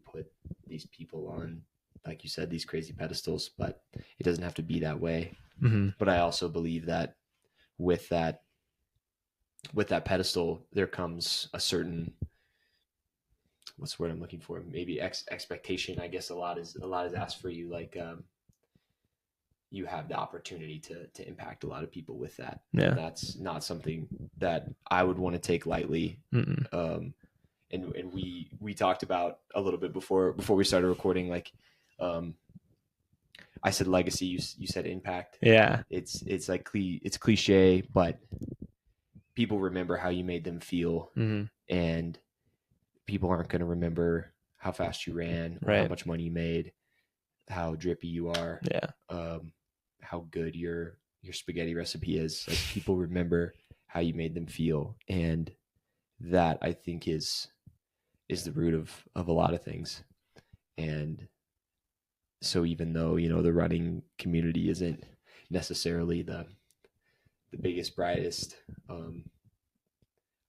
[SPEAKER 1] put these people on, like you said, these crazy pedestals, but it doesn't have to be that way. But I also believe that with that pedestal, there comes a certain, what's the word I'm looking for? Maybe expectation. I guess a lot is asked for you. Like, you have the opportunity to impact a lot of people with that.
[SPEAKER 2] Yeah.
[SPEAKER 1] And that's not something that I would want to take lightly. And we talked about a little bit before we started recording, like, I said legacy, you said impact.
[SPEAKER 2] Yeah.
[SPEAKER 1] It's like it's cliche, but people remember how you made them feel, and people aren't going to remember how fast you ran or how much money you made, how drippy you are, how good your spaghetti recipe is. Like, people remember how you made them feel, and that, I think, is the root of a lot of things. And so even though, the running community isn't necessarily the biggest, brightest,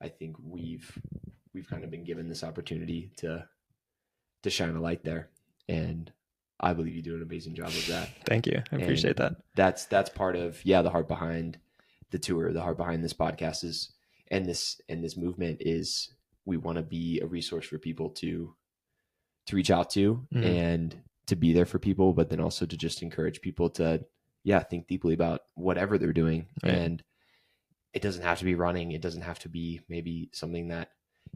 [SPEAKER 1] I think we've kind of been given this opportunity to shine a light there, and I believe you do an amazing job of that.
[SPEAKER 2] Thank you. I appreciate that.
[SPEAKER 1] That's part of the heart behind the tour, the heart behind this podcast is, and this movement is, we want to be a resource for people to reach out to, and to be there for people, but then also to just encourage people to think deeply about whatever they're doing. And it doesn't have to be running. It doesn't have to be maybe something that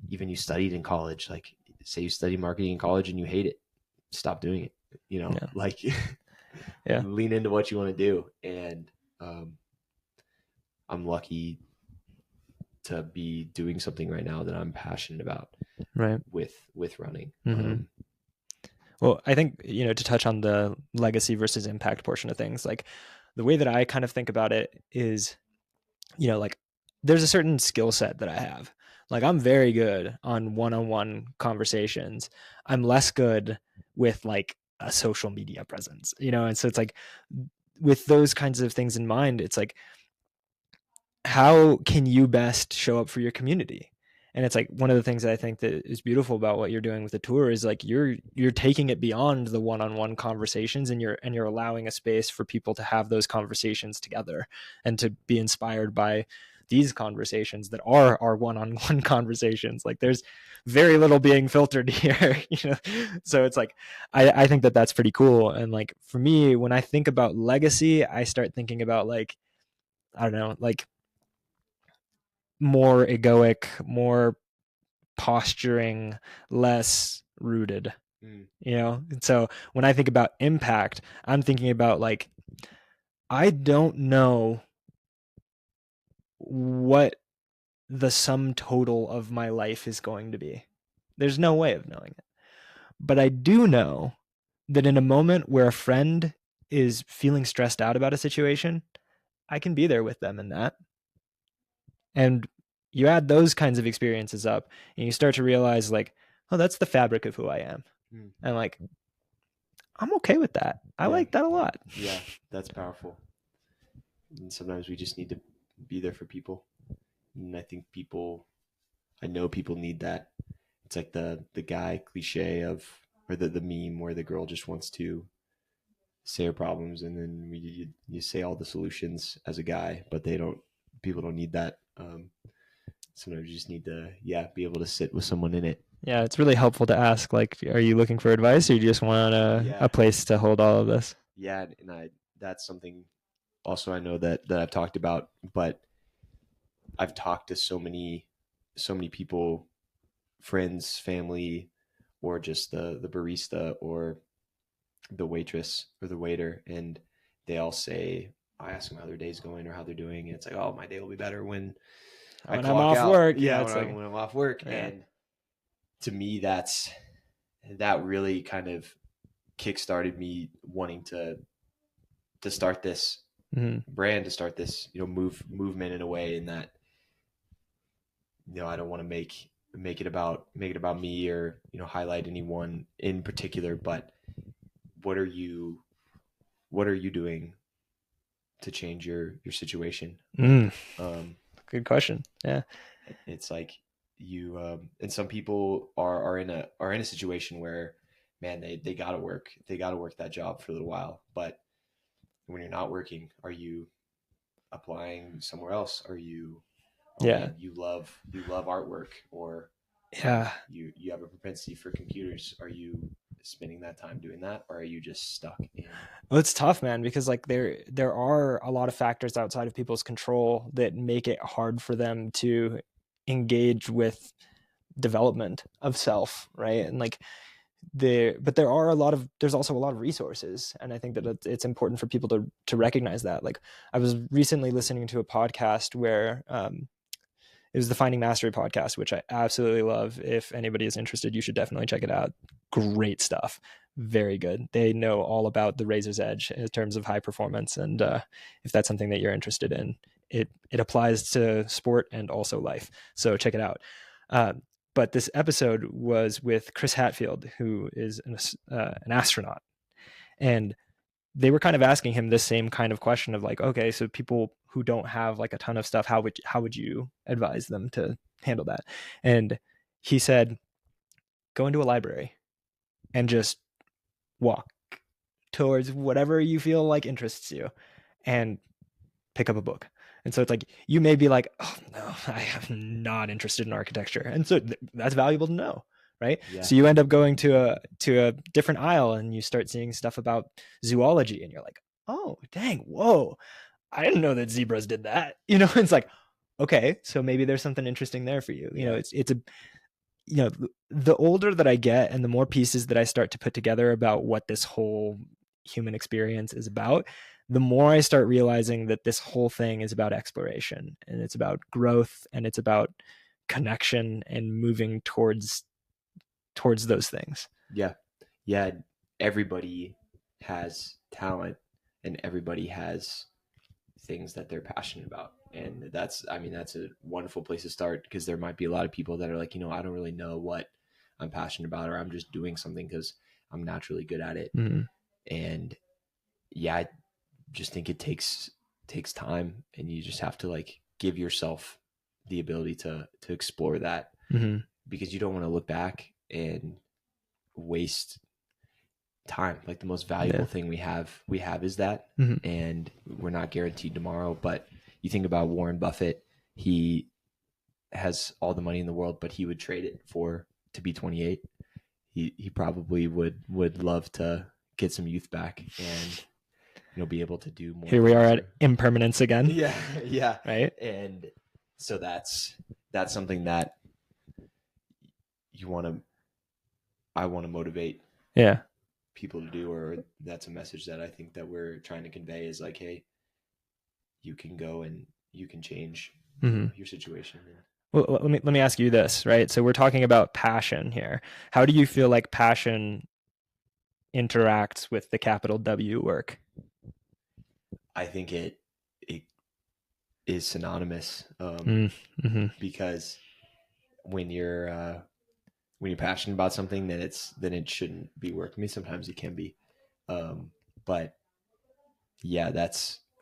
[SPEAKER 1] even you studied in college. Like, say you study marketing in college and you hate it, stop doing it, like lean into what you want to do. And I'm lucky to be doing something right now that I'm passionate about, with running.
[SPEAKER 2] Well, I think, to touch on the legacy versus impact portion of things, like, the way that I kind of think about it is, like, there's a certain skill set that I have. Like, I'm very good on one-on-one conversations. I'm less good with, like, a social media presence, and so it's like, with those kinds of things in mind, it's like, how can you best show up for your community? And it's like, one of the things that I think that is beautiful about what you're doing with the tour is, like, you're taking it beyond the one-on-one conversations, and you're allowing a space for people to have those conversations together and to be inspired by these conversations that are our one-on-one conversations. Like, there's very little being filtered here, so it's like, I think that that's pretty cool. And, like, for me, when I think about legacy, I start thinking about, like, I don't know, like, more egoic, more posturing, less rooted, And so when I think about impact, I'm thinking about, like, I don't know what the sum total of my life is going to be. There's no way of knowing it. But I do know that in a moment where a friend is feeling stressed out about a situation, I can be there with them in that. And you add those kinds of experiences up, and you start to realize, like, oh, that's the fabric of who I am. And, like, I'm okay with that. I like that a lot.
[SPEAKER 1] Yeah, that's powerful. And sometimes we just need to be there for people. And I think I know people need that. It's like the guy cliche of, or the meme where the girl just wants to say her problems, and then you say all the solutions as a guy, but people don't need that. Sometimes you just need to, be able to sit with someone in it.
[SPEAKER 2] Yeah, it's really helpful to ask, like, are you looking for advice, or you just want a place to hold all of this?
[SPEAKER 1] Yeah, and that's something also I know that I've talked about, but I've talked to so many people, friends, family, or just the barista or the waitress or the waiter, and they all say, I ask them how their day's going or how they're doing, and it's like, oh, my day will be better when I'm off work. Yeah, when I'm off work. Yeah. And to me, that really kind of kickstarted me wanting to start this brand, to start this, movement in a way, in that, I don't want to make it about me, or, highlight anyone in particular, but what are you doing to change your situation?
[SPEAKER 2] Good question. Yeah.
[SPEAKER 1] It's like, you and some people are in a situation where, man, they gotta work that job for a little while, but when you're not working, are you applying somewhere else? Are you man, you love artwork, or you have a propensity for computers? Are you spending that time doing that, or are you just stuck in?
[SPEAKER 2] Well, it's tough, man, because, like, there are a lot of factors outside of people's control that make it hard for them to engage with development of self, right? And, like, there's also a lot of resources, and I think that it's important for people to recognize that. Like, I was recently listening to a podcast where it was the Finding Mastery podcast, which I absolutely love. If anybody is interested, you should definitely check it out. Great stuff. Very good. They know all about the razor's edge in terms of high performance. And if that's something that you're interested in, it applies to sport and also life. So check it out. But this episode was with Chris Hadfield, who is an astronaut. And they were kind of asking him this same kind of question of like, okay, so people who don't have like a ton of stuff, how would you advise them to handle that? And he said, go into a library and just walk towards whatever you feel like interests you and pick up a book. And so it's like, you may be like, oh no, I am not interested in architecture. And so that's valuable to know. Right. Yeah. So you end up going to a different aisle and you start seeing stuff about zoology and you're like, oh, dang, whoa, I didn't know that zebras did that. It's like, okay, so maybe there's something interesting there for you. It's the older that I get and the more pieces that I start to put together about what this whole human experience is about, the more I start realizing that this whole thing is about exploration, and it's about growth, and it's about connection and moving towards those things.
[SPEAKER 1] Yeah. Everybody has talent and everybody has things that they're passionate about. And that's a wonderful place to start, because there might be a lot of people that are like, I don't really know what I'm passionate about, or I'm just doing something because I'm naturally good at it. Mm-hmm. And yeah, I just think it takes time, and you just have to like give yourself the ability to explore that, mm-hmm. because you don't want to look back and waste time. Like, the most valuable thing we have is that, mm-hmm. and we're not guaranteed tomorrow. But you think about Warren Buffett, he has all the money in the world, but he would trade it to be 28. He probably would love to get some youth back and be able to do more.
[SPEAKER 2] Here we are at impermanence again.
[SPEAKER 1] Yeah.
[SPEAKER 2] Right.
[SPEAKER 1] And so that's something that I want to motivate people to do, or that's a message that I think that we're trying to convey, is like, hey, you can go and you can change mm-hmm. your situation.
[SPEAKER 2] Well, let me ask you this, right? So we're talking about passion here. How do you feel like passion interacts with the capital W work?
[SPEAKER 1] I think it is synonymous,
[SPEAKER 2] mm-hmm.
[SPEAKER 1] because when you're passionate about something, then it shouldn't be work. I mean, sometimes it can be, but yeah,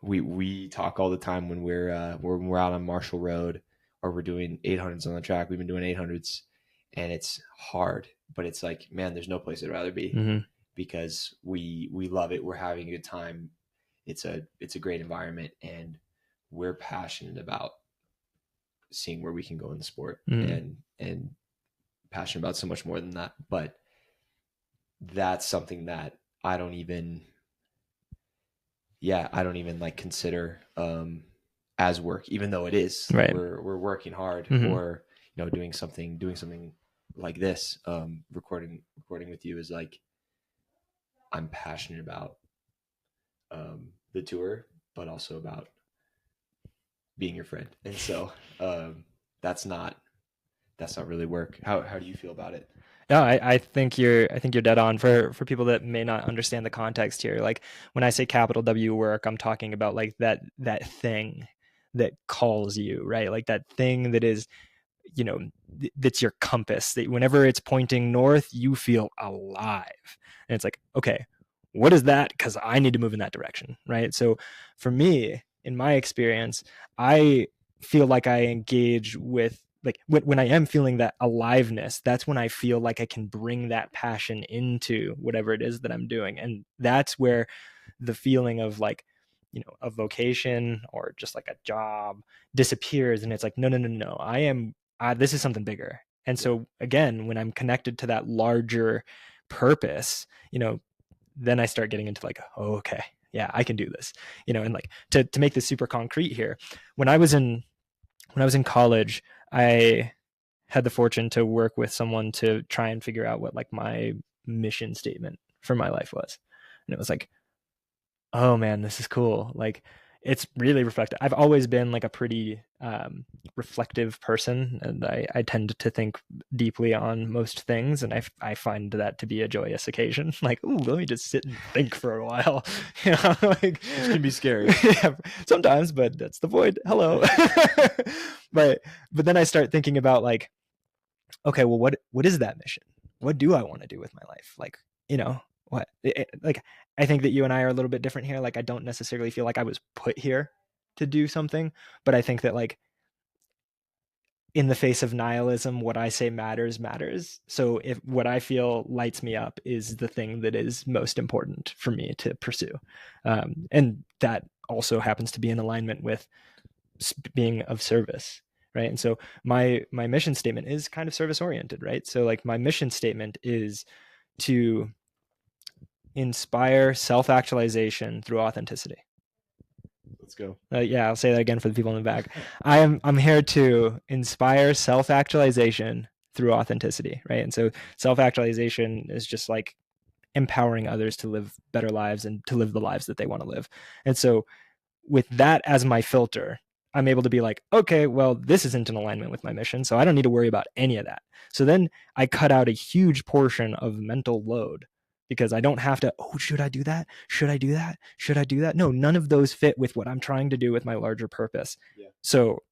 [SPEAKER 1] we talk all the time when we're out on Marshall Road, or we're doing 800s on the track. We've been doing 800s, and it's hard, but it's like, man, there's no place I'd rather be, mm-hmm. because we love it. We're having a good time. It's a great environment, and we're passionate about seeing where we can go in the sport, mm-hmm. and passionate about so much more than that. But that's something that I don't even like consider as work, even though it is.
[SPEAKER 2] Right.
[SPEAKER 1] We're working hard, mm-hmm. or doing something like this. Recording with you is like, I'm passionate about the tour, but also about being your friend. And so that's not really work. How do you feel about it?
[SPEAKER 2] No, I think you're dead on. For people that may not understand the context here, like, when I say capital W work, I'm talking about like that thing that calls you, right? Like that thing that is, that's your compass, that whenever it's pointing north, you feel alive. And it's like, okay, what is that? Because I need to move in that direction, right? So for me, in my experience, I feel like I engage with, like, when I am feeling that aliveness, that's when I feel like I can bring that passion into whatever it is that I'm doing. And that's where the feeling of like, a vocation or just like a job disappears. And it's like, no, this is something bigger. And so again, when I'm connected to that larger purpose, then I start getting into like, oh, okay, yeah, I can do this, and like to make this super concrete here, when I was in college, I had the fortune to work with someone to try and figure out what like my mission statement for my life was. And it was like, oh man, this is cool. Like, it's really reflective. I've always been like a pretty reflective person, and I tend to think deeply on most things, and I find that to be a joyous occasion. Like, ooh, let me just sit and think for a while. You know, like,
[SPEAKER 1] This can be scary.
[SPEAKER 2] Yeah, sometimes, but that's the point. Hello. but then I start thinking about like, okay, well, what is that mission? What do I want to do with my life? Like, you know, what like I think that you and I are a little bit different here. Like, I don't necessarily feel like I was put here to do something, but I think that like in the face of nihilism, what I say matters. So if what I feel lights me up is the thing that is most important for me to pursue, and that also happens to be in alignment with being of service, right? And so my mission statement is kind of service oriented, right? So like my mission statement is to inspire self-actualization through authenticity.
[SPEAKER 1] Let's go.
[SPEAKER 2] Yeah, I'll say that again for the people in the back. I'm here to inspire self-actualization through authenticity, right? And so self-actualization is just like empowering others to live better lives and to live the lives that they want to live. And so with that as my filter, I'm able to be like, okay, well, this isn't in alignment with my mission, so I don't need to worry about any of that. So then I cut out a huge portion of mental load because I don't have to, oh, should I do that? Should I do that? Should I do that? No, none of those fit with what I'm trying to do with my larger purpose.
[SPEAKER 1] Yeah.
[SPEAKER 2] So,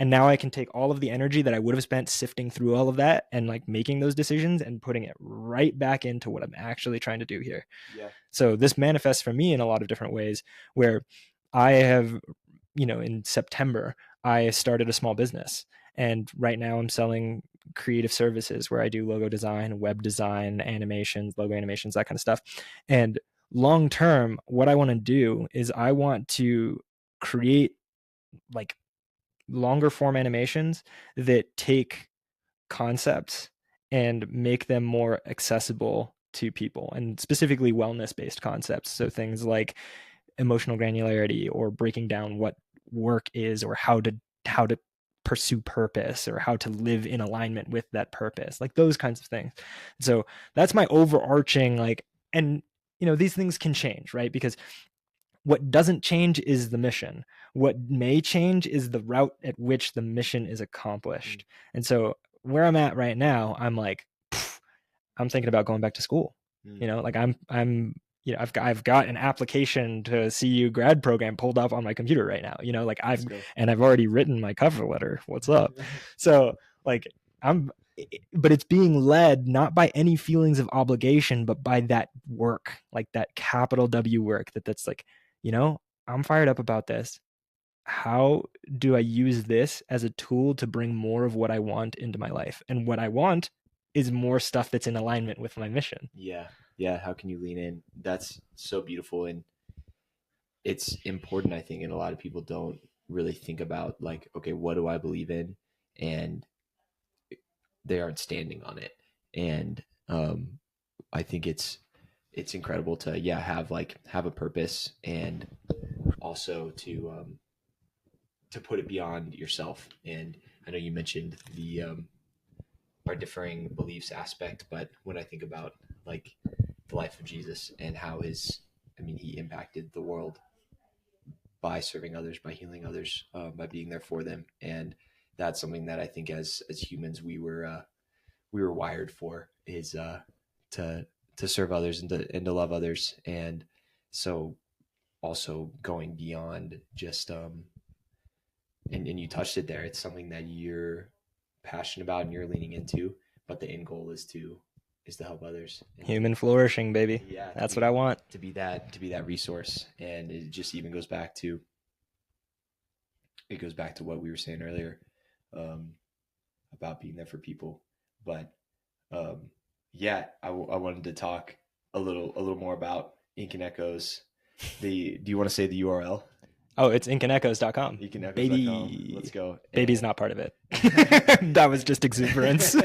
[SPEAKER 2] and now I can take all of the energy that I would have spent sifting through all of that and like making those decisions and putting it right back into what I'm actually trying to do here.
[SPEAKER 1] Yeah.
[SPEAKER 2] So this manifests for me in a lot of different ways where I have, in September, I started a small business, and right now I'm selling creative services where I do logo design, web design, animations, logo animations, that kind of stuff. And long term, what I want to do is I want to create like longer form animations that take concepts and make them more accessible to people, and specifically wellness based concepts. So things like emotional granularity, or breaking down what work is, or how to pursue purpose, or how to live in alignment with that purpose, like those kinds of things. So that's my overarching like, and these things can change, right? Because what doesn't change is the mission. What may change is the route at which the mission is accomplished. And so where I'm at right now, I'm like, I'm thinking about going back to school. Like I'm I've got an application to CU grad program pulled up on my computer right now. Like I've already written my cover letter. What's up? So like but it's being led not by any feelings of obligation, but by that work, like that capital W work. That's like, I'm fired up about this. How do I use this as a tool to bring more of what I want into my life? And what I want is more stuff that's in alignment with my mission.
[SPEAKER 1] Yeah. How can you lean in? That's so beautiful. And it's important, I think, and a lot of people don't really think about like, okay, what do I believe in? And they aren't standing on it. And I think it's incredible to have a purpose, and also to put it beyond yourself. And I know you mentioned the our differing beliefs aspect, but when I think about like the life of Jesus and how he impacted the world by serving others, by healing others, by being there for them. And that's something that I think as humans we were wired for, is to serve others and to love others. And so also going beyond just and you touched it there, it's something that you're passionate about and you're leaning into, but the end goal is to help others.
[SPEAKER 2] Human flourishing, baby.
[SPEAKER 1] Yeah,
[SPEAKER 2] that's what I want.
[SPEAKER 1] To be that resource. And it just even goes back to what we were saying earlier, about being there for people. But I wanted to talk a little more about Ink and Echoes. Do you want to say the URL?
[SPEAKER 2] Oh, it's inkandechoes.com.
[SPEAKER 1] Inkandechoes.com.
[SPEAKER 2] Baby.
[SPEAKER 1] Let's go.
[SPEAKER 2] Baby's not part of it. That was just exuberance.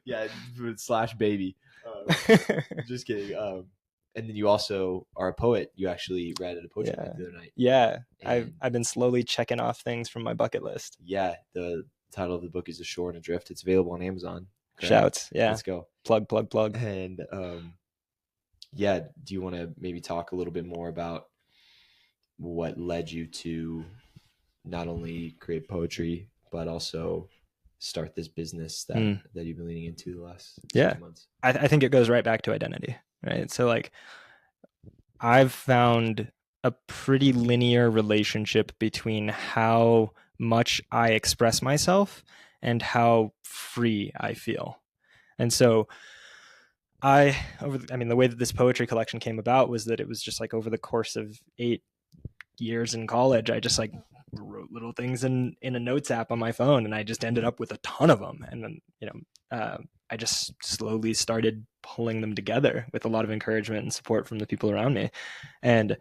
[SPEAKER 1] Yeah, /baby. Just kidding. And then you also are a poet. You actually read at a poetry night the other night.
[SPEAKER 2] Yeah, I've been slowly checking off things from my bucket list.
[SPEAKER 1] Yeah, the title of the book is A Shore and Adrift. It's available on Amazon.
[SPEAKER 2] Shouts. Yeah.
[SPEAKER 1] Let's go.
[SPEAKER 2] Plug.
[SPEAKER 1] And yeah, do you want to maybe talk a little bit more about what led you to not only create poetry but also start this business that you've been leaning into the last 6 months?
[SPEAKER 2] I think it goes right back to identity, right? So like I've found a pretty linear relationship between how much I express myself and how free I feel. And so the way that this poetry collection came about was that it was just like over the course of 8 years in college, I just like wrote little things in a notes app on my phone, and I just ended up with a ton of them. And then, I just slowly started pulling them together with a lot of encouragement and support from the people around me. And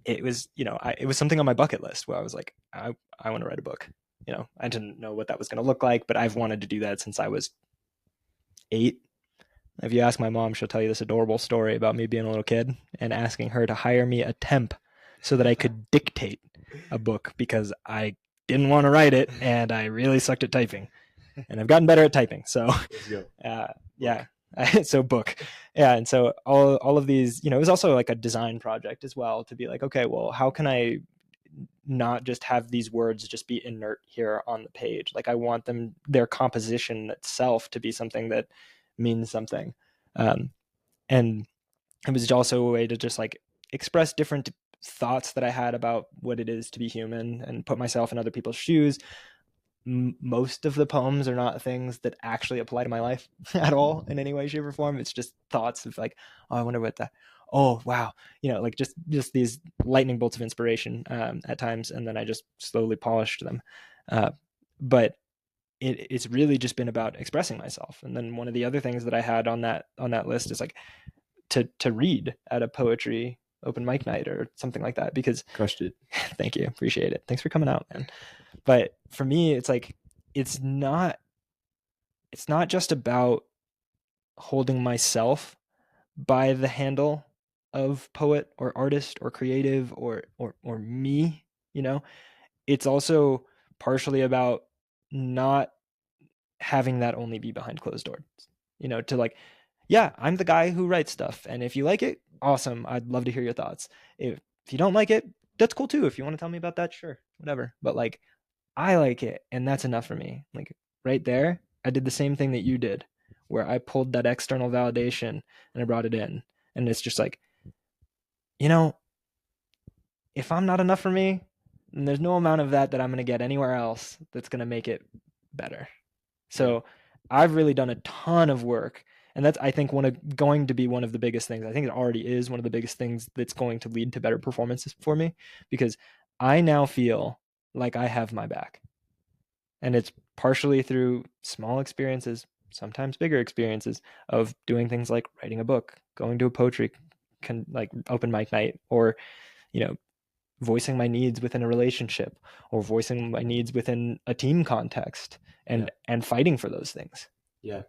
[SPEAKER 2] it was, it was something on my bucket list where I was like, I want to write a book. I didn't know what that was going to look like, but I've wanted to do that since I was 8. If you ask my mom, she'll tell you this adorable story about me being a little kid and asking her to hire me a temp so that I could dictate a book because I didn't want to write it and I really sucked at typing. And I've gotten better at typing. So, yeah. So book. Yeah. And so all of these, it was also like a design project as well to be like, okay, well, how can I not just have these words just be inert here on the page? Like I want their composition itself to be something that means something. And it was also a way to just like express different thoughts that I had about what it is to be human and put myself in other people's shoes. Most of the poems are not things that actually apply to my life at all in any way, shape, or form. It's just thoughts of like, oh, I wonder what that, oh, wow. Like just these lightning bolts of inspiration at times. And then I just slowly polished them. But it's really just been about expressing myself. And then one of the other things that I had on that list is like to read at a poetry open mic night or something like that, because
[SPEAKER 1] crushed it.
[SPEAKER 2] Thank you. Appreciate it. Thanks for coming out, man. But for me, it's like, it's not just about holding myself by the handle of poet or artist or creative or me, it's also partially about not having that only be behind closed doors, to like, yeah, I'm the guy who writes stuff. And if you like it, awesome. I'd love to hear your thoughts. If you don't like it, that's cool too. If you want to tell me about that, sure, whatever. But like, I like it, and that's enough for me. Like right there, I did the same thing that you did, where I pulled that external validation and I brought it in. And it's just like, if I'm not enough for me, then there's no amount of that I'm going to get anywhere else that's going to make it better. So I've really done a ton of work. And that's, I think, going to be one of the biggest things. I think it already is one of the biggest things that's going to lead to better performances for me, because I now feel like I have my back. And it's partially through small experiences, sometimes bigger experiences, of doing things like writing a book, going to a poetry like open mic night, or, voicing my needs within a relationship, or voicing my needs within a team context, and fighting for those things.
[SPEAKER 1] Yeah.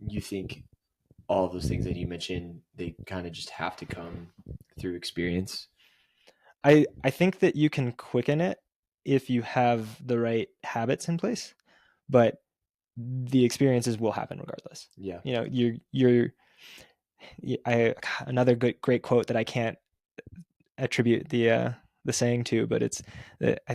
[SPEAKER 1] You think all of those things that you mentioned, they kind of just have to come through experience?
[SPEAKER 2] I think that you can quicken it if you have the right habits in place, but the experiences will happen regardless.
[SPEAKER 1] Yeah.
[SPEAKER 2] Another great quote that I can't attribute the saying to, but it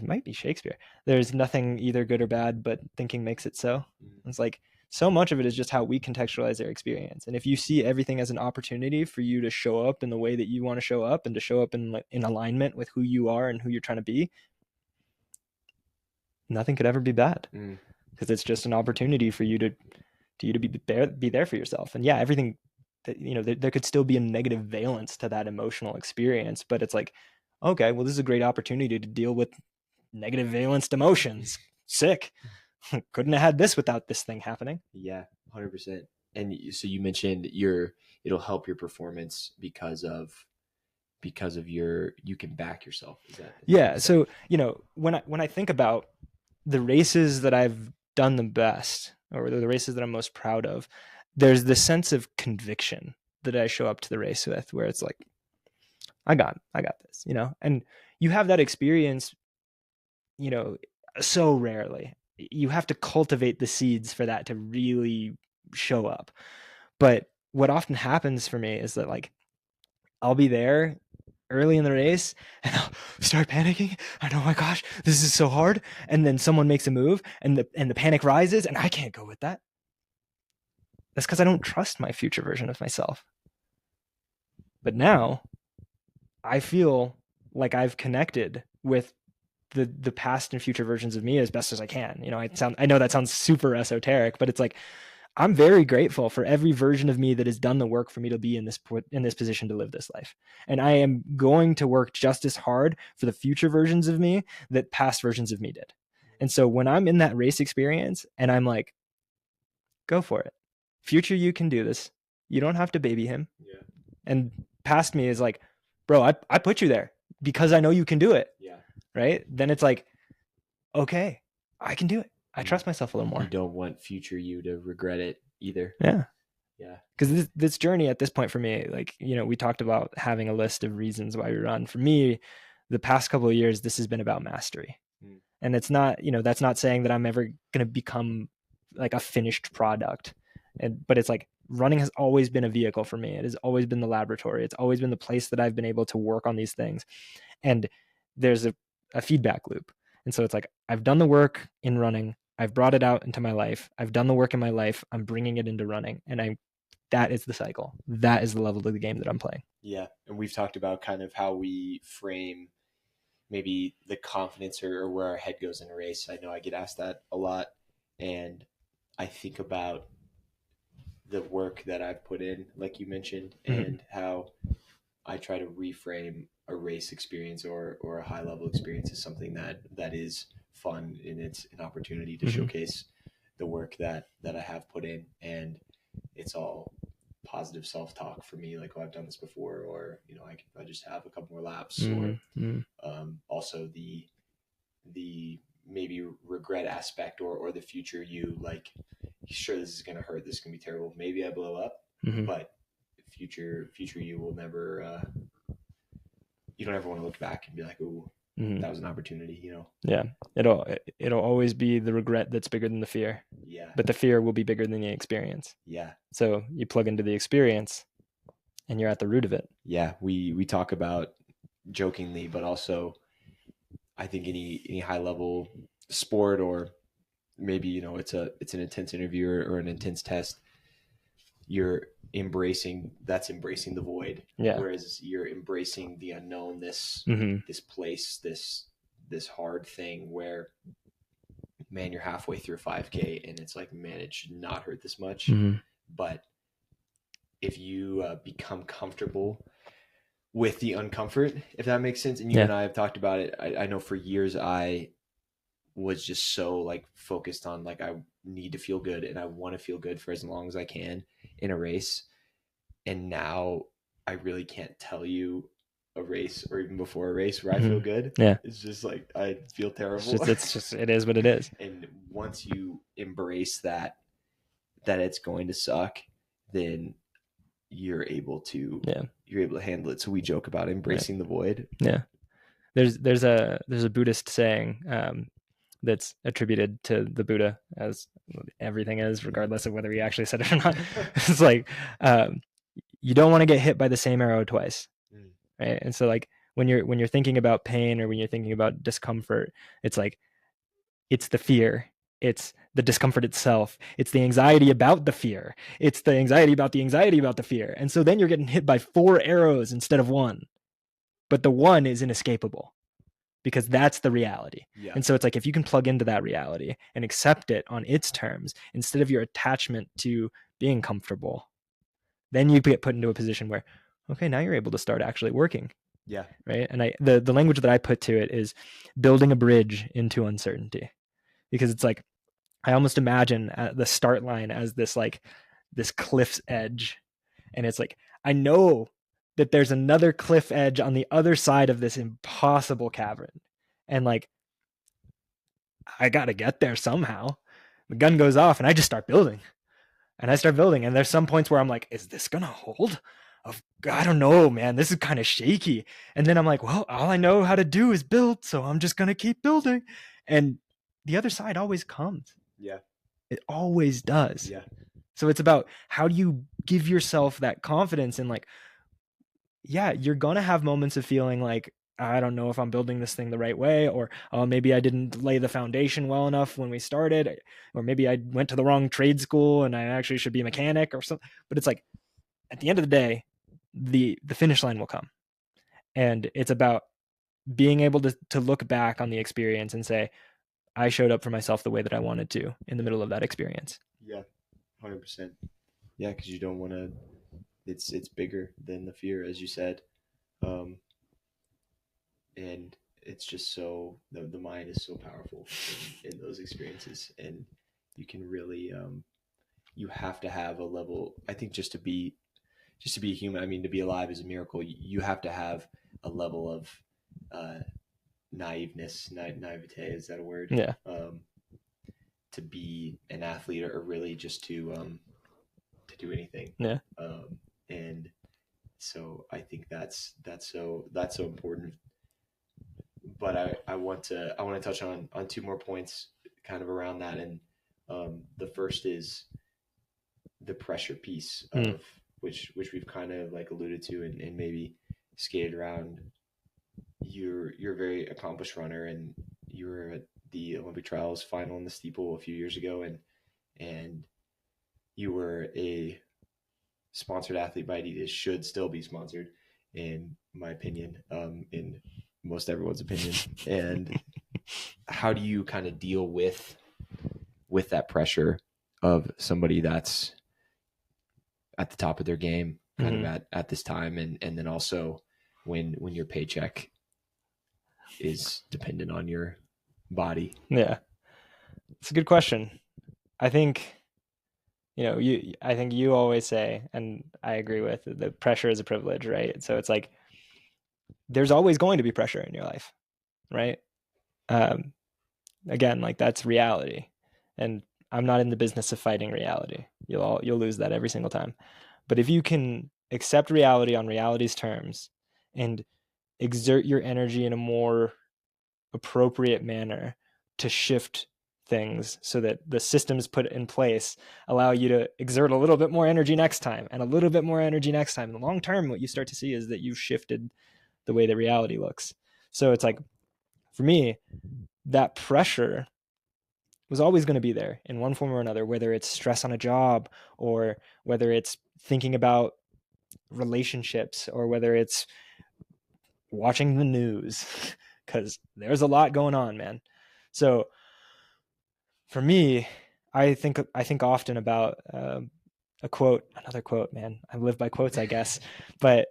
[SPEAKER 2] might be Shakespeare. There's nothing either good or bad, but thinking makes it so. It's like, so much of it is just how we contextualize their experience. And if you see everything as an opportunity for you to show up in the way that you want to show up, and to show up in alignment with who you are and who you're trying to be, nothing could ever be bad, because it's just an opportunity for you to be there for yourself. And yeah, everything that, there could still be a negative valence to that emotional experience, but it's like, okay, well, this is a great opportunity to deal with negative valenced emotions. Sick. Couldn't have had this without this thing happening.
[SPEAKER 1] Yeah, 100%. And so you mentioned it'll help your performance because of you can back yourself. Is that
[SPEAKER 2] so when I think about the races that I've done the best, or the races that I'm most proud of, there's this sense of conviction that I show up to the race with, where it's like, I got this, and you have that experience, so rarely. you have to cultivate the seeds for that to really show up. But what often happens for me is that like I'll be there early in the race and I'll start panicking. I know, oh my gosh, this is so hard. And then someone makes a move and the panic rises and I can't go with that. That's because I don't trust my future version of myself. But now I feel like I've connected with the past and future versions of me as best as I can. You know, I know that sounds super esoteric, but it's like I'm very grateful for every version of me that has done the work for me to be in this position to live this life. And I am going to work just as hard for the future versions of me that past versions of me did. And so when I'm in that race experience and I'm like, go for it. Future you can do this. You don't have to baby him.
[SPEAKER 1] Yeah.
[SPEAKER 2] And past me is like, bro, I put you there because I know you can do it.
[SPEAKER 1] Yeah.
[SPEAKER 2] Right? Then it's like, okay, I can do it. I trust myself a little more.
[SPEAKER 1] You don't want future you to regret it either.
[SPEAKER 2] Yeah.
[SPEAKER 1] Yeah.
[SPEAKER 2] Because this journey at this point for me, like, you know, we talked about having a list of reasons why we run. For me, the past couple of years, this has been about mastery. And it's not, you know, that's not saying that I'm ever going to become like a finished product. But it's like running has always been a vehicle for me. It has always been the laboratory. It's always been the place that I've been able to work on these things. And there's a feedback loop. And so it's like, I've done the work in running. I've brought it out into my life. I've done the work in my life. I'm bringing it into running. And that is the cycle. That is the level of the game that I'm playing.
[SPEAKER 1] Yeah. And we've talked about kind of how we frame maybe the confidence or where our head goes in a race. I know I get asked that a lot. And I think about the work that I've put in, like you mentioned, and how I try to reframe a race experience or a high level experience as something that is fun, and it's an opportunity to showcase the work that I have put in. And it's all positive self-talk for me, like, oh, I've done this before, or, you know, I just have a couple more laps, or also the maybe regret aspect or the future you, like, sure, this is going to hurt, this is going to be terrible, maybe I blow up, but future you will never you don't ever want to look back and be like, oh, that was an opportunity, you know.
[SPEAKER 2] Yeah, it'll always be the regret that's bigger than the fear.
[SPEAKER 1] Yeah,
[SPEAKER 2] but the fear will be bigger than the experience.
[SPEAKER 1] Yeah.
[SPEAKER 2] So you plug into the experience and you're at the root of it.
[SPEAKER 1] Yeah, we talk about jokingly, but also I think any high level sport, or maybe, you know, it's an intense interview or an intense test, you're embracing the void.
[SPEAKER 2] Yeah.
[SPEAKER 1] Whereas you're embracing the unknown, this place, this hard thing where, man, you're halfway through a 5K and it's like, man, it should not hurt this much. But if you become comfortable with the uncomfort, if that makes sense, and you and I have talked about it, I know for years I was just so, like, focused on, like, I need to feel good and I want to feel good for as long as I can in a race. And now I really can't tell you a race or even before a race where I feel good.
[SPEAKER 2] Yeah.
[SPEAKER 1] It's just like, I feel terrible.
[SPEAKER 2] It is what it is.
[SPEAKER 1] And once you embrace that it's going to suck, then you're able to handle it. So we joke about embracing the void.
[SPEAKER 2] Yeah. There's a Buddhist saying that's attributed to the Buddha, as everything is, regardless of whether he actually said it or not. It's like, you don't want to get hit by the same arrow twice. Right. And so, like, when you're thinking about pain or when you're thinking about discomfort, it's like, it's the fear, it's the discomfort itself, it's the anxiety about the fear, it's the anxiety about the fear. And so then you're getting hit by 4 arrows instead of 1. But the 1 is inescapable because that's the reality. Yeah. And so it's like, if you can plug into that reality and accept it on its terms instead of your attachment to being comfortable, then you get put into a position where, okay, now you're able to start actually working.
[SPEAKER 1] Yeah.
[SPEAKER 2] Right. And the language that I put to it is building a bridge into uncertainty, because it's like, I almost imagine the start line as this cliff's edge. And it's like, I know that there's another cliff edge on the other side of this impossible cavern. And, like, I got to get there somehow. The gun goes off and I just start building. And I start building. And there's some points where I'm like, is this going to hold? I don't know, man. This is kind of shaky. And then I'm like, well, all I know how to do is build. So I'm just going to keep building. And the other side always comes.
[SPEAKER 1] Yeah.
[SPEAKER 2] It always does.
[SPEAKER 1] Yeah.
[SPEAKER 2] So it's about how do you give yourself that confidence and like, yeah, you're going to have moments of feeling like, I don't know if I'm building this thing the right way, or maybe I didn't lay the foundation well enough when we started, or maybe I went to the wrong trade school and I actually should be a mechanic or something. But it's like, at the end of the day, the finish line will come. And it's about being able to look back on the experience and say, I showed up for myself the way that I wanted to in the middle of that experience.
[SPEAKER 1] Yeah. 100%. Yeah. Cause you don't want to, it's bigger than the fear, as you said. And it's just so, the mind is so powerful in those experiences, and you can really, you have to have a level, I think, just to be a human. I mean, to be alive is a miracle. You have to have a level of naiveness, naivete, is that a word?
[SPEAKER 2] Yeah.
[SPEAKER 1] To be an athlete, or really just to do anything.
[SPEAKER 2] Yeah.
[SPEAKER 1] And so I think that's so important. But I want to touch on two more points kind of around that, and the first is the pressure piece of which we've kind of like alluded to and maybe skated around. You're a very accomplished runner, and you were at the Olympic trials final in the steeple a few years ago, and you were a sponsored athlete by Adidas, should still be sponsored, in my opinion, in most everyone's opinion. And how do you kind of deal with that pressure of somebody that's at the top of their game kind of at this time, and then also when your paycheck is dependent on your body?
[SPEAKER 2] Yeah, it's a good question. I think, I think you always say, and I agree with, the pressure is a privilege, right? So it's like, there's always going to be pressure in your life, right? Again, like, that's reality, and I'm not in the business of fighting reality. You'll lose that every single time. But if you can accept reality on reality's terms and exert your energy in a more appropriate manner to shift things so that the systems put in place allow you to exert a little bit more energy next time and a little bit more energy next time, in the long term, what you start to see is that you've shifted the way that reality looks. So it's like, for me, that pressure was always going to be there in one form or another, whether it's stress on a job, or whether it's thinking about relationships, or whether it's watching the news, because there's a lot going on, man. So for me, I think often about a quote, another quote, man. I live by quotes, I guess. But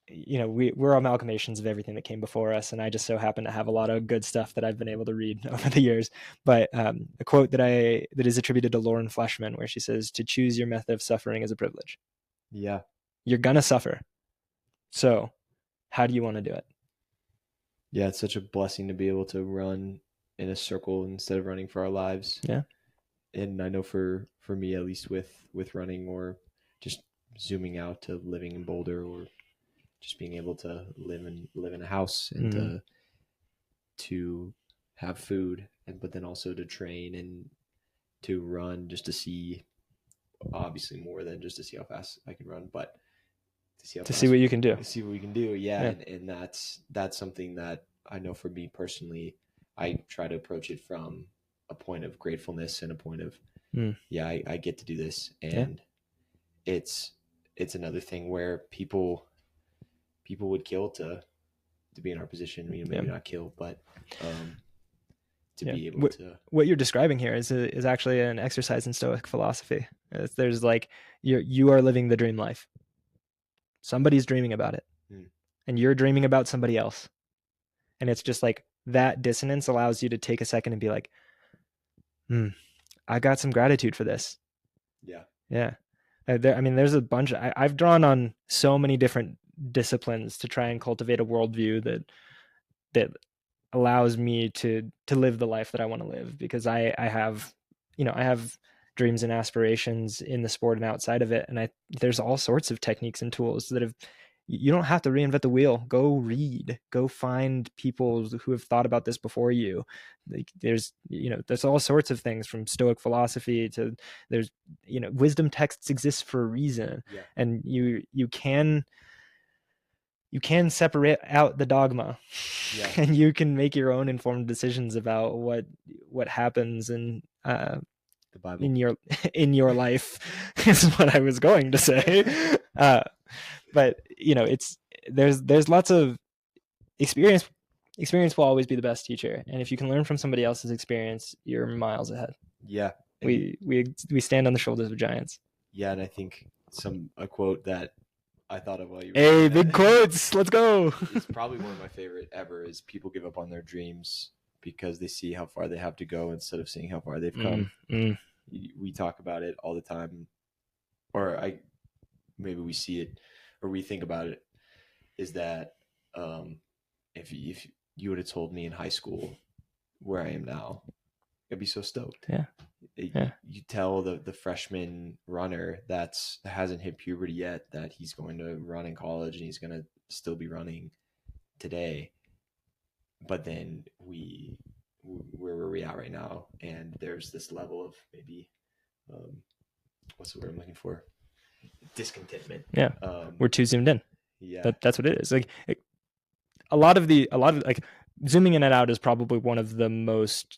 [SPEAKER 2] we're amalgamations of everything that came before us, and I just so happen to have a lot of good stuff that I've been able to read over the years. But a quote that is attributed to Lauren Fleshman, where she says, "To choose your method of suffering is a privilege."
[SPEAKER 1] Yeah,
[SPEAKER 2] you're gonna suffer. So, how do you want to do it?
[SPEAKER 1] Yeah, it's such a blessing to be able to run in a circle instead of running for our lives.
[SPEAKER 2] Yeah.
[SPEAKER 1] And I know for me, at least with running, or just zooming out to living in Boulder, or just being able to live in a house, and to have food, but then also to train and to run, just to see, obviously more than just to see how fast I can run, but to
[SPEAKER 2] see what you can do.
[SPEAKER 1] To see what we can do. Yeah. And that's something that I know for me personally, I try to approach it from a point of gratefulness and a point of, I get to do this. And it's another thing where people would kill to be in our position. Maybe not kill, but to be able to. What
[SPEAKER 2] you're describing here is actually an exercise in Stoic philosophy. There's like, you are living the dream life. Somebody's dreaming about it, and you're dreaming about somebody else. And it's just like, that dissonance allows you to take a second and be like, I got some gratitude for this.
[SPEAKER 1] Yeah.
[SPEAKER 2] Yeah. There's a bunch. I've drawn on so many different disciplines to try and cultivate a worldview that allows me to live the life that I want to live, because I have dreams and aspirations in the sport and outside of it. And there's all sorts of techniques and tools that have, you don't have to reinvent the wheel. Go read, go find people who have thought about this before you. Like there's all sorts of things, from Stoic philosophy to there's wisdom texts exist for a reason.
[SPEAKER 1] Yeah.
[SPEAKER 2] And you can separate out the dogma.
[SPEAKER 1] Yeah.
[SPEAKER 2] And you can make your own informed decisions about what happens in
[SPEAKER 1] the Bible
[SPEAKER 2] in your life is what I was going to say. But there's lots of experience. Experience will always be the best teacher, and if you can learn from somebody else's experience, you're miles ahead.
[SPEAKER 1] Yeah.
[SPEAKER 2] We stand on the shoulders of giants.
[SPEAKER 1] Yeah, and I think a quote that I thought of while you were
[SPEAKER 2] Hey, big quotes. Let's go.
[SPEAKER 1] It's probably one of my favorite ever, is people give up on their dreams because they see how far they have to go instead of seeing how far they've come. We talk about it all the time, or maybe we see it, or we think about it, is that if you would have told me in high school where I am now, I'd be so stoked.
[SPEAKER 2] Yeah.
[SPEAKER 1] You tell the freshman runner that hasn't hit puberty yet that he's going to run in college and he's going to still be running today. But then where we at right now, and there's this level of maybe what's the word I'm looking for? Discontentment.
[SPEAKER 2] Yeah. We're too zoomed in.
[SPEAKER 1] Yeah.
[SPEAKER 2] That's what it is. Like a lot of like zooming in and out is probably one of the most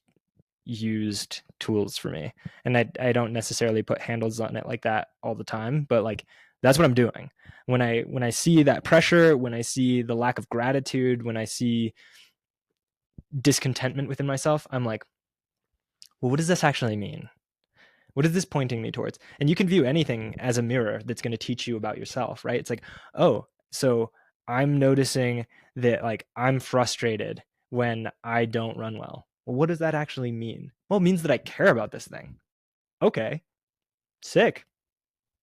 [SPEAKER 2] used tools for me, and I don't necessarily put handles on it like that all the time, but like that's what I'm doing when I see that pressure, when I see the lack of gratitude, when I see discontentment within myself. I'm like, well, what does this actually mean? What is this pointing me towards? And you can view anything as a mirror that's going to teach you about yourself, right? It's like, oh, so I'm noticing that like I'm frustrated when I don't run well. Well, what does that actually mean? Well, it means that I care about this thing. Okay, sick.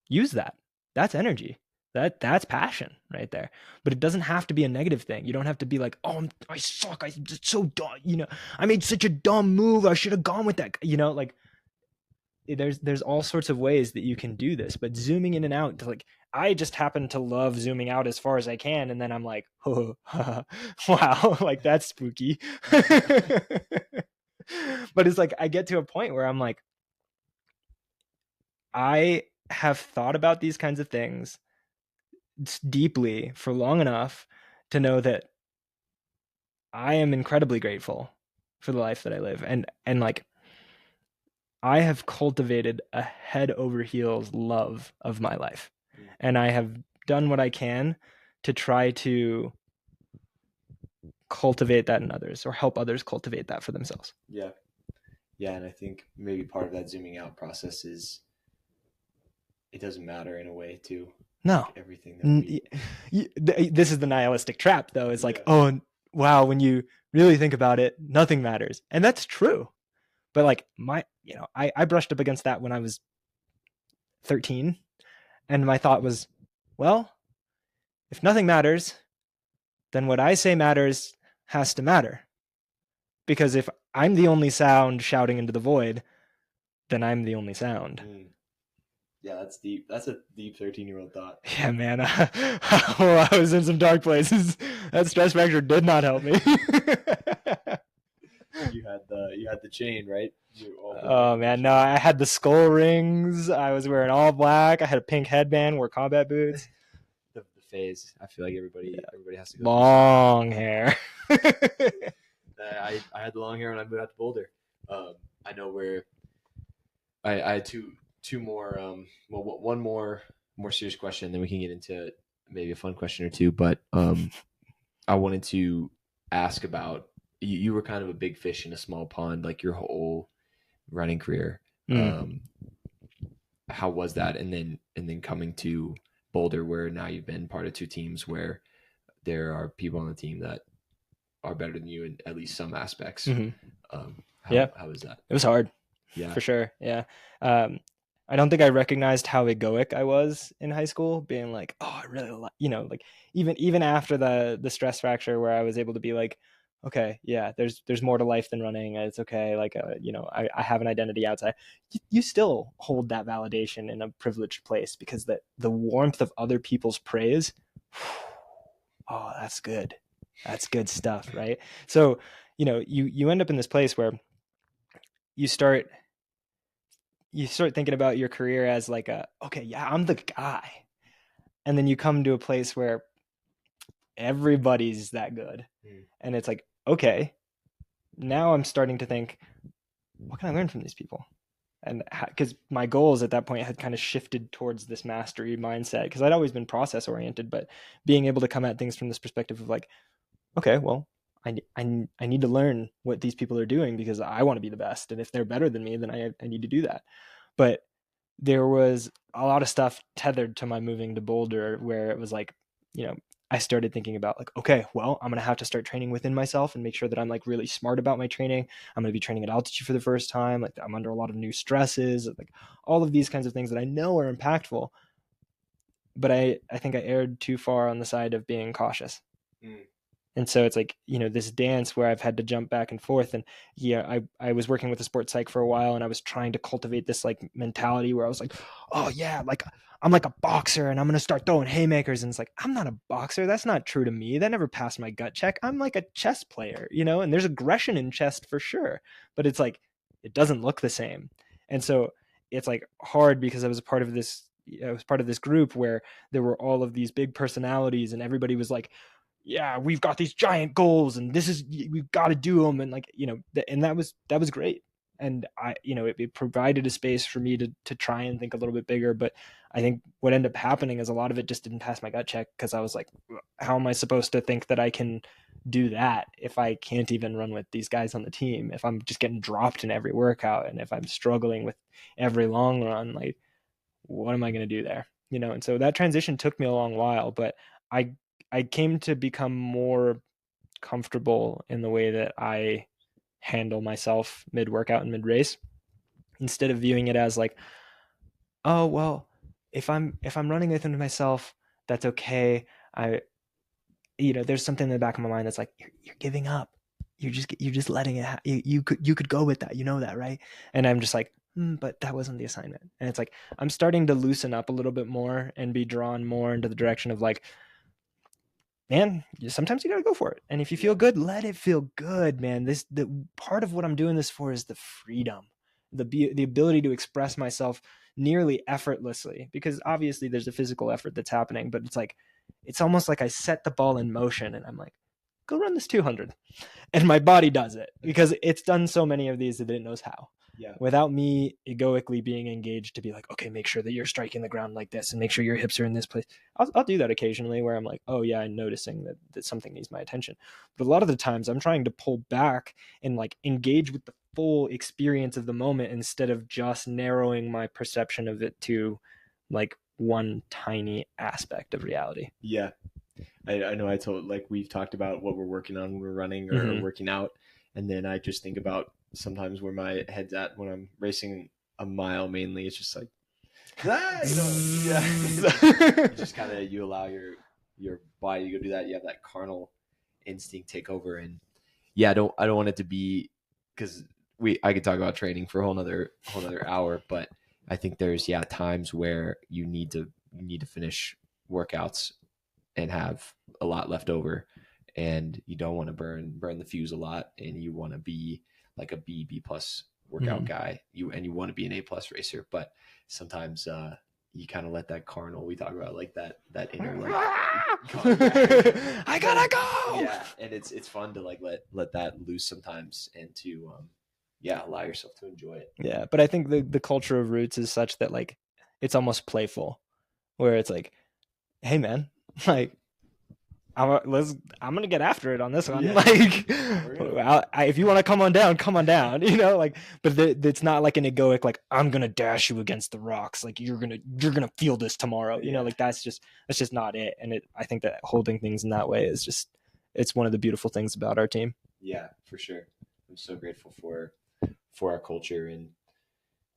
[SPEAKER 2] Use that. That's energy. That's passion right there. But it doesn't have to be a negative thing. You don't have to be like, oh, I suck. I'm so dumb. I made such a dumb move. I should have gone with that. Like there's all sorts of ways that you can do this. But zooming in and out, to like, I just happen to love zooming out as far as I can, and then I'm like, oh, wow, like that's spooky. But it's like I get to a point where I'm like, I have thought about these kinds of things deeply for long enough to know that I am incredibly grateful for the life that I live, and like I have cultivated a head over heels love of my life, and I have done what I can to try to cultivate that in others, or help others cultivate that for themselves.
[SPEAKER 1] Yeah. And I think maybe part of that zooming out process is it doesn't matter in a way too.
[SPEAKER 2] No,
[SPEAKER 1] like everything that
[SPEAKER 2] this is the nihilistic trap, though. It's like, oh wow, when you really think about it, nothing matters, and that's true. But like I brushed up against that when I was 13, and my thought was, well, if nothing matters, then what I say matters has to matter. Because if I'm the only sound shouting into the void, then I'm the only sound.
[SPEAKER 1] Yeah, that's deep. That's a deep 13-year-old thought.
[SPEAKER 2] Yeah, man. I was in some dark places. That stress fracture did not help me.
[SPEAKER 1] You had the chain, right?
[SPEAKER 2] Oh man, no, I had the skull rings. I was wearing all black. I had a pink headband, wore combat boots.
[SPEAKER 1] The phase. I feel like everybody has to go
[SPEAKER 2] long hair.
[SPEAKER 1] I had the long hair when I moved out to Boulder. I know where I had two more one more serious question, then we can get into maybe a fun question or two, but I wanted to ask about you were kind of a big fish in a small pond, like your whole running career. How was that? And then coming to Boulder, where now you've been part of two teams where there are people on the team that are better than you in at least some aspects. How was that?
[SPEAKER 2] It was hard.
[SPEAKER 1] Yeah,
[SPEAKER 2] for sure. Yeah. I don't think I recognized how egoic I was in high school, being like, oh, I really like, like even after the stress fracture, where I was able to be like, okay, yeah, there's more to life than running. It's okay. Like, I have an identity outside. You still hold that validation in a privileged place, because the warmth of other people's praise, oh, that's good. That's good stuff, right? So, you end up in this place where you start thinking about your career as like okay, yeah, I'm the guy. And then you come to a place where everybody's that good. And it's like, okay, now I'm starting to think, what can I learn from these people? And because my goals at that point had kind of shifted towards this mastery mindset, because I'd always been process oriented, but being able to come at things from this perspective of like, okay, well, I need to learn what these people are doing because I want to be the best. And if they're better than me, then I need to do that. But there was a lot of stuff tethered to my moving to Boulder where it was like, I started thinking about like, okay, well, I'm going to have to start training within myself and make sure that I'm like really smart about my training. I'm going to be training at altitude for the first time. Like I'm under a lot of new stresses, like all of these kinds of things that I know are impactful. But I think I erred too far on the side of being cautious. And so it's like, this dance where I've had to jump back and forth. And yeah, I was working with a sports psych for a while, and I was trying to cultivate this like mentality where I was like, oh yeah, like I'm like a boxer and I'm going to start throwing haymakers. And it's like, I'm not a boxer. That's not true to me. That never passed my gut check. I'm like a chess player, and there's aggression in chess for sure, but it's like, it doesn't look the same. And so it's like hard because I was part of this group where there were all of these big personalities and everybody was like, yeah, we've got these giant goals and we've got to do them. And like, and that was great. And it provided a space for me to try and think a little bit bigger. But I think what ended up happening is a lot of it just didn't pass my gut check, because I was like, how am I supposed to think that I can do that if I can't even run with these guys on the team, if I'm just getting dropped in every workout, and if I'm struggling with every long run, like what am I going to do there? And so that transition took me a long while, but I came to become more comfortable in the way that I handle myself mid workout and mid race, instead of viewing it as like, oh well, if I'm running within myself, that's okay. There's something in the back of my mind that's like, you're giving up. You're just letting it you could go with that, that, right? And I'm just like, but that wasn't the assignment. And it's like, I'm starting to loosen up a little bit more and be drawn more into the direction of like, man, sometimes you gotta go for it. And if you feel good, let it feel good, man. The part of what I'm doing this for is the freedom, the ability to express myself nearly effortlessly, because obviously there's a physical effort that's happening, but it's like, it's almost like I set the ball in motion and I'm like, go run this 200. And my body does it because it's done so many of these that it knows how.
[SPEAKER 1] Yeah.
[SPEAKER 2] Without me egoically being engaged to be like, okay, make sure that you're striking the ground like this and make sure your hips are in this place. I'll do that occasionally where I'm like, oh yeah, I'm noticing that something needs my attention. But a lot of the times I'm trying to pull back and like engage with the full experience of the moment, instead of just narrowing my perception of it to like one tiny aspect of reality.
[SPEAKER 1] Yeah. I know we've talked about what we're working on when we're running or working out. And then I just think about sometimes where my head's at when I'm racing a mile mainly. It's just like, you just kind of, you allow your body to go do that. You have that carnal instinct take over. And yeah, I don't want it to be, because I could talk about training for a whole nother hour, but I think there's times where you need to finish workouts and have a lot left over, and you don't want to burn the fuse a lot, and you want to be like a B plus workout guy. You want to be an A plus racer, but sometimes you kind of let that carnal, we talk about like that inner like
[SPEAKER 2] I gotta go.
[SPEAKER 1] Yeah, and it's fun to like let that loose sometimes, and to allow yourself to enjoy it.
[SPEAKER 2] Yeah, but I think the culture of Roots is such that like it's almost playful, where it's like, hey man, like I'm gonna get after it on this one. Yeah. Like, if you want to come on down, like, but it's not like an egoic, like, I'm gonna dash you against the rocks, like you're gonna feel this tomorrow, like that's just not it. And I think that holding things in that way is just, it's one of the beautiful things about our team.
[SPEAKER 1] Yeah, for sure. I'm so grateful for our culture, and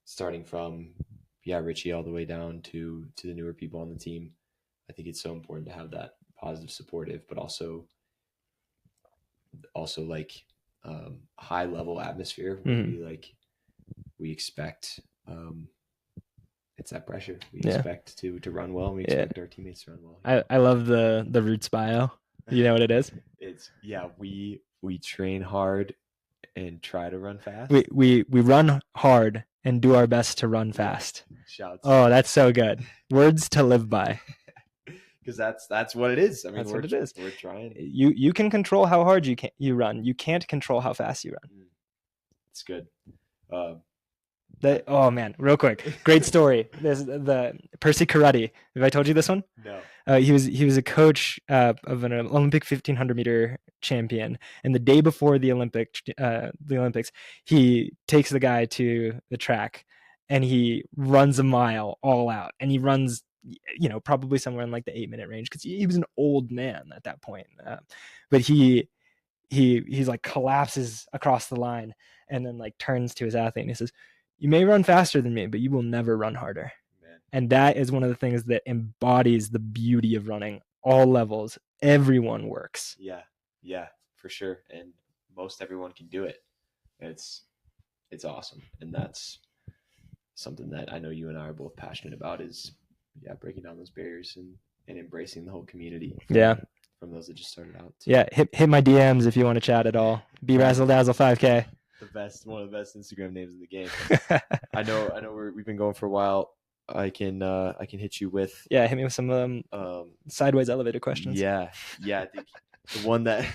[SPEAKER 1] starting from Richie all the way down to the newer people on the team. I think it's so important to have that positive, supportive, but also like high level atmosphere where we expect it's that pressure. We expect to run well, and we expect our teammates to run well.
[SPEAKER 2] I love the Roots bio. You know what it is?
[SPEAKER 1] It's we train hard and try to run fast.
[SPEAKER 2] We run hard and do our best to run fast.
[SPEAKER 1] Shouts.
[SPEAKER 2] Oh, that's so good. Words to live by.
[SPEAKER 1] Because that's what it is. I mean,
[SPEAKER 2] That's what it is.
[SPEAKER 1] We're trying.
[SPEAKER 2] You can control how hard you run. You can't control how fast you run.
[SPEAKER 1] It's good.
[SPEAKER 2] Oh man, real quick, great story. There's the Percy Carrutti. Have I told you this one?
[SPEAKER 1] No.
[SPEAKER 2] He was a coach of an Olympic 1500 meter champion, and the day before the Olympics, he takes the guy to the track, and he runs a mile all out, and he runs, probably somewhere in like the 8-minute range because he was an old man at that point, but he's like collapses across the line, and then like turns to his athlete and he says, "You may run faster than me, but you will never run harder." Man. And that is one of the things that embodies the beauty of running. All levels, everyone works.
[SPEAKER 1] Yeah, for sure. And most everyone can do it. It's awesome. And that's something that I know you and I are both passionate about is, breaking down those barriers and embracing the whole community. From those that just started out. Too.
[SPEAKER 2] Yeah, hit my DMs if you want to chat at all. Be Razzle Dazzle 5K.
[SPEAKER 1] One of the best Instagram names in the game. I know we've been going for a while. I can hit you with
[SPEAKER 2] hit me with some sideways elevator questions.
[SPEAKER 1] I think the one that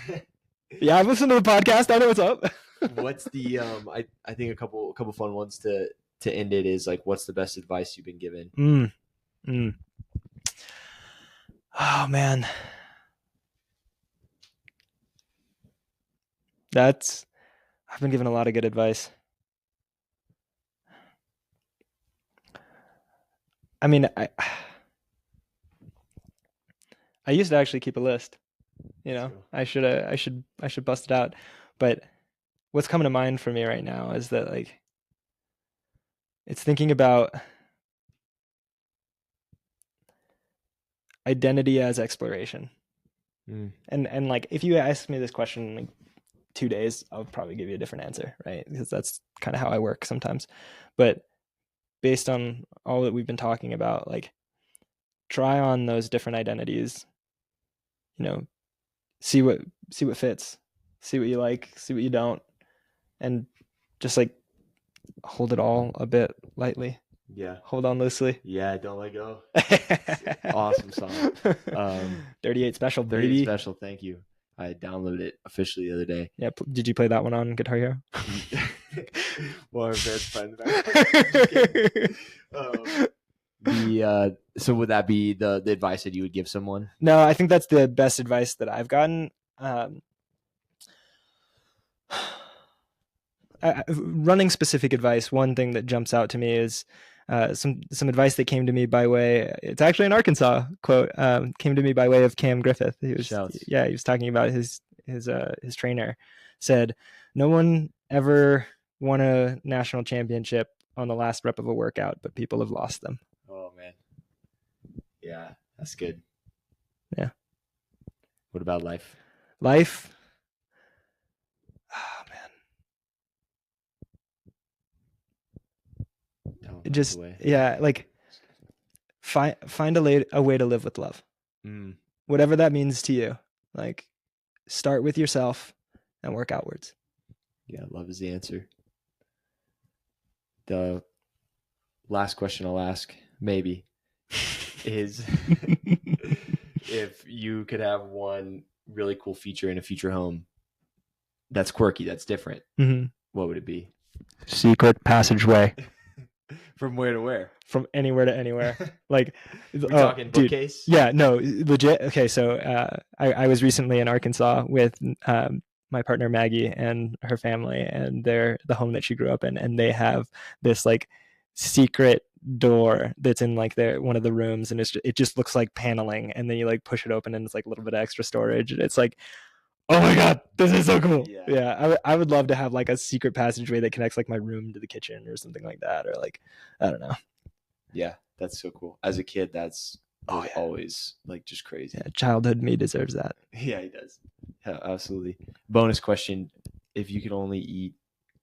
[SPEAKER 2] I've listened to the podcast. I know what's up.
[SPEAKER 1] What's the I think a couple fun ones to end it is like, what's the best advice you've been given?
[SPEAKER 2] Oh man, I've been given a lot of good advice. I mean, I used to actually keep a list. I should bust it out. But what's coming to mind for me right now is that like it's thinking about identity as exploration. And like if you ask me this question in like 2 days, I'll probably give you a different answer, right? Because that's kind of how I work sometimes. But based on all that we've been talking about, like try on those different identities, see what fits, see what you like, see what you don't, and just like hold it all a bit lightly. Hold on loosely.
[SPEAKER 1] Don't let go. Awesome song.
[SPEAKER 2] 38 Special, baby.
[SPEAKER 1] 38 Special, thank you. I downloaded it officially the other day.
[SPEAKER 2] Yeah, did you play that one on Guitar Hero?
[SPEAKER 1] Well, our best friend. So would that be the advice that you would give someone?
[SPEAKER 2] No, I think that's the best advice that I've gotten. Running specific advice, one thing that jumps out to me is some advice that came to me by way. It's actually an Arkansas quote. Came to me by way of Cam Griffith. He was talking about his trainer. Said, "No one ever won a national championship on the last rep of a workout, but people have lost them."
[SPEAKER 1] Oh man, yeah, that's good.
[SPEAKER 2] Yeah.
[SPEAKER 1] What about life?
[SPEAKER 2] Life. Oh man. Just like find a way to live with love, whatever that means to you. Like start with yourself and work outwards.
[SPEAKER 1] Love is the answer. The last question I'll ask maybe is if you could have one really cool feature in a future home that's quirky, that's different, what would it be?
[SPEAKER 2] Secret passageway.
[SPEAKER 1] From where to where?
[SPEAKER 2] From anywhere to anywhere. Like,
[SPEAKER 1] we're talking bookcase?
[SPEAKER 2] Yeah, no, legit. Okay, so I was recently in Arkansas with my partner Maggie and her family, and they're the home that she grew up in, and they have this like secret door that's in like one of the rooms, and it just looks like paneling, and then you like push it open, and it's like a little bit of extra storage, and it's like, oh my god, this is so cool. I would love to have like a secret passageway that connects like my room to the kitchen or something like that, or like, I don't know.
[SPEAKER 1] Yeah, that's so cool. As a kid, that's always like just crazy.
[SPEAKER 2] Yeah, childhood me deserves that.
[SPEAKER 1] Yeah, he does. Yeah, absolutely. Bonus question: if you could only eat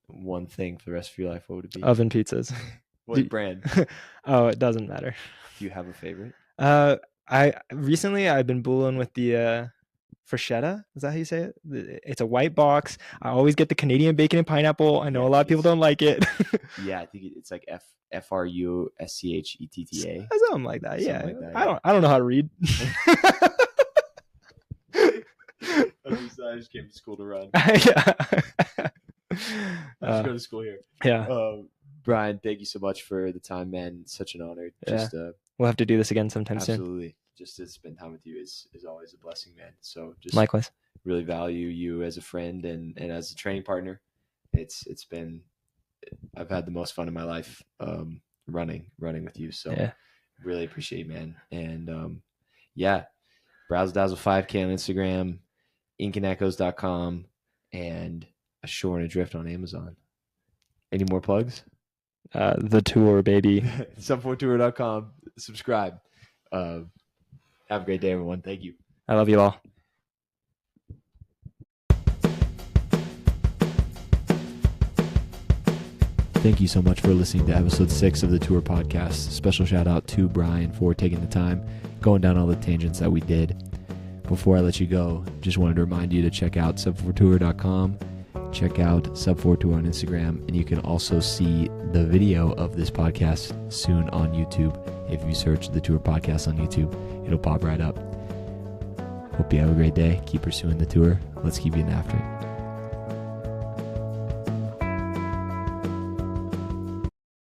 [SPEAKER 1] one thing for the rest of your life, what would it be?
[SPEAKER 2] Oven pizzas.
[SPEAKER 1] What brand?
[SPEAKER 2] Oh, it doesn't matter.
[SPEAKER 1] Do you have a favorite?
[SPEAKER 2] I've been booling with the Freshetta. Is that how you say it? It's a white box. I always get the Canadian bacon and pineapple. I know a lot of people don't like it.
[SPEAKER 1] Yeah, I think it's like FRUSCHETTA.
[SPEAKER 2] Something like that.
[SPEAKER 1] Something
[SPEAKER 2] Yeah.
[SPEAKER 1] like that,
[SPEAKER 2] I don't know how to read.
[SPEAKER 1] I just came to school to run.
[SPEAKER 2] Yeah.
[SPEAKER 1] I just go to school here.
[SPEAKER 2] Yeah.
[SPEAKER 1] Brian, thank you so much for the time, man. Such an honor. Just
[SPEAKER 2] we'll have to do this again sometime soon.
[SPEAKER 1] absolutely. Just to spend time with you is always a blessing, man. So just
[SPEAKER 2] Likewise.
[SPEAKER 1] really value you as a friend and as a training partner. I've had the most fun in my life running with you. So really appreciate you, man. And Brazzle Dazzle 5K on Instagram, inkandechoes.com, and A Shore and Adrift on Amazon. Any more plugs?
[SPEAKER 2] The tour, baby.
[SPEAKER 1] Sub4tour.com. Subscribe. Have a great day, everyone. Thank you.
[SPEAKER 2] I love you all.
[SPEAKER 1] Thank you so much for listening to episode 6 of the Tour Podcast. Special shout out to Brian for taking the time, going down all the tangents that we did. Before I let you go, just wanted to remind you to check out sub4tour.com, check out Sub4Tour on Instagram, and you can also see the video of this podcast soon on YouTube. If you search the Tour Podcast on YouTube, it'll pop right up. Hope you have a great day. Keep pursuing the tour. Let's keep getting after it.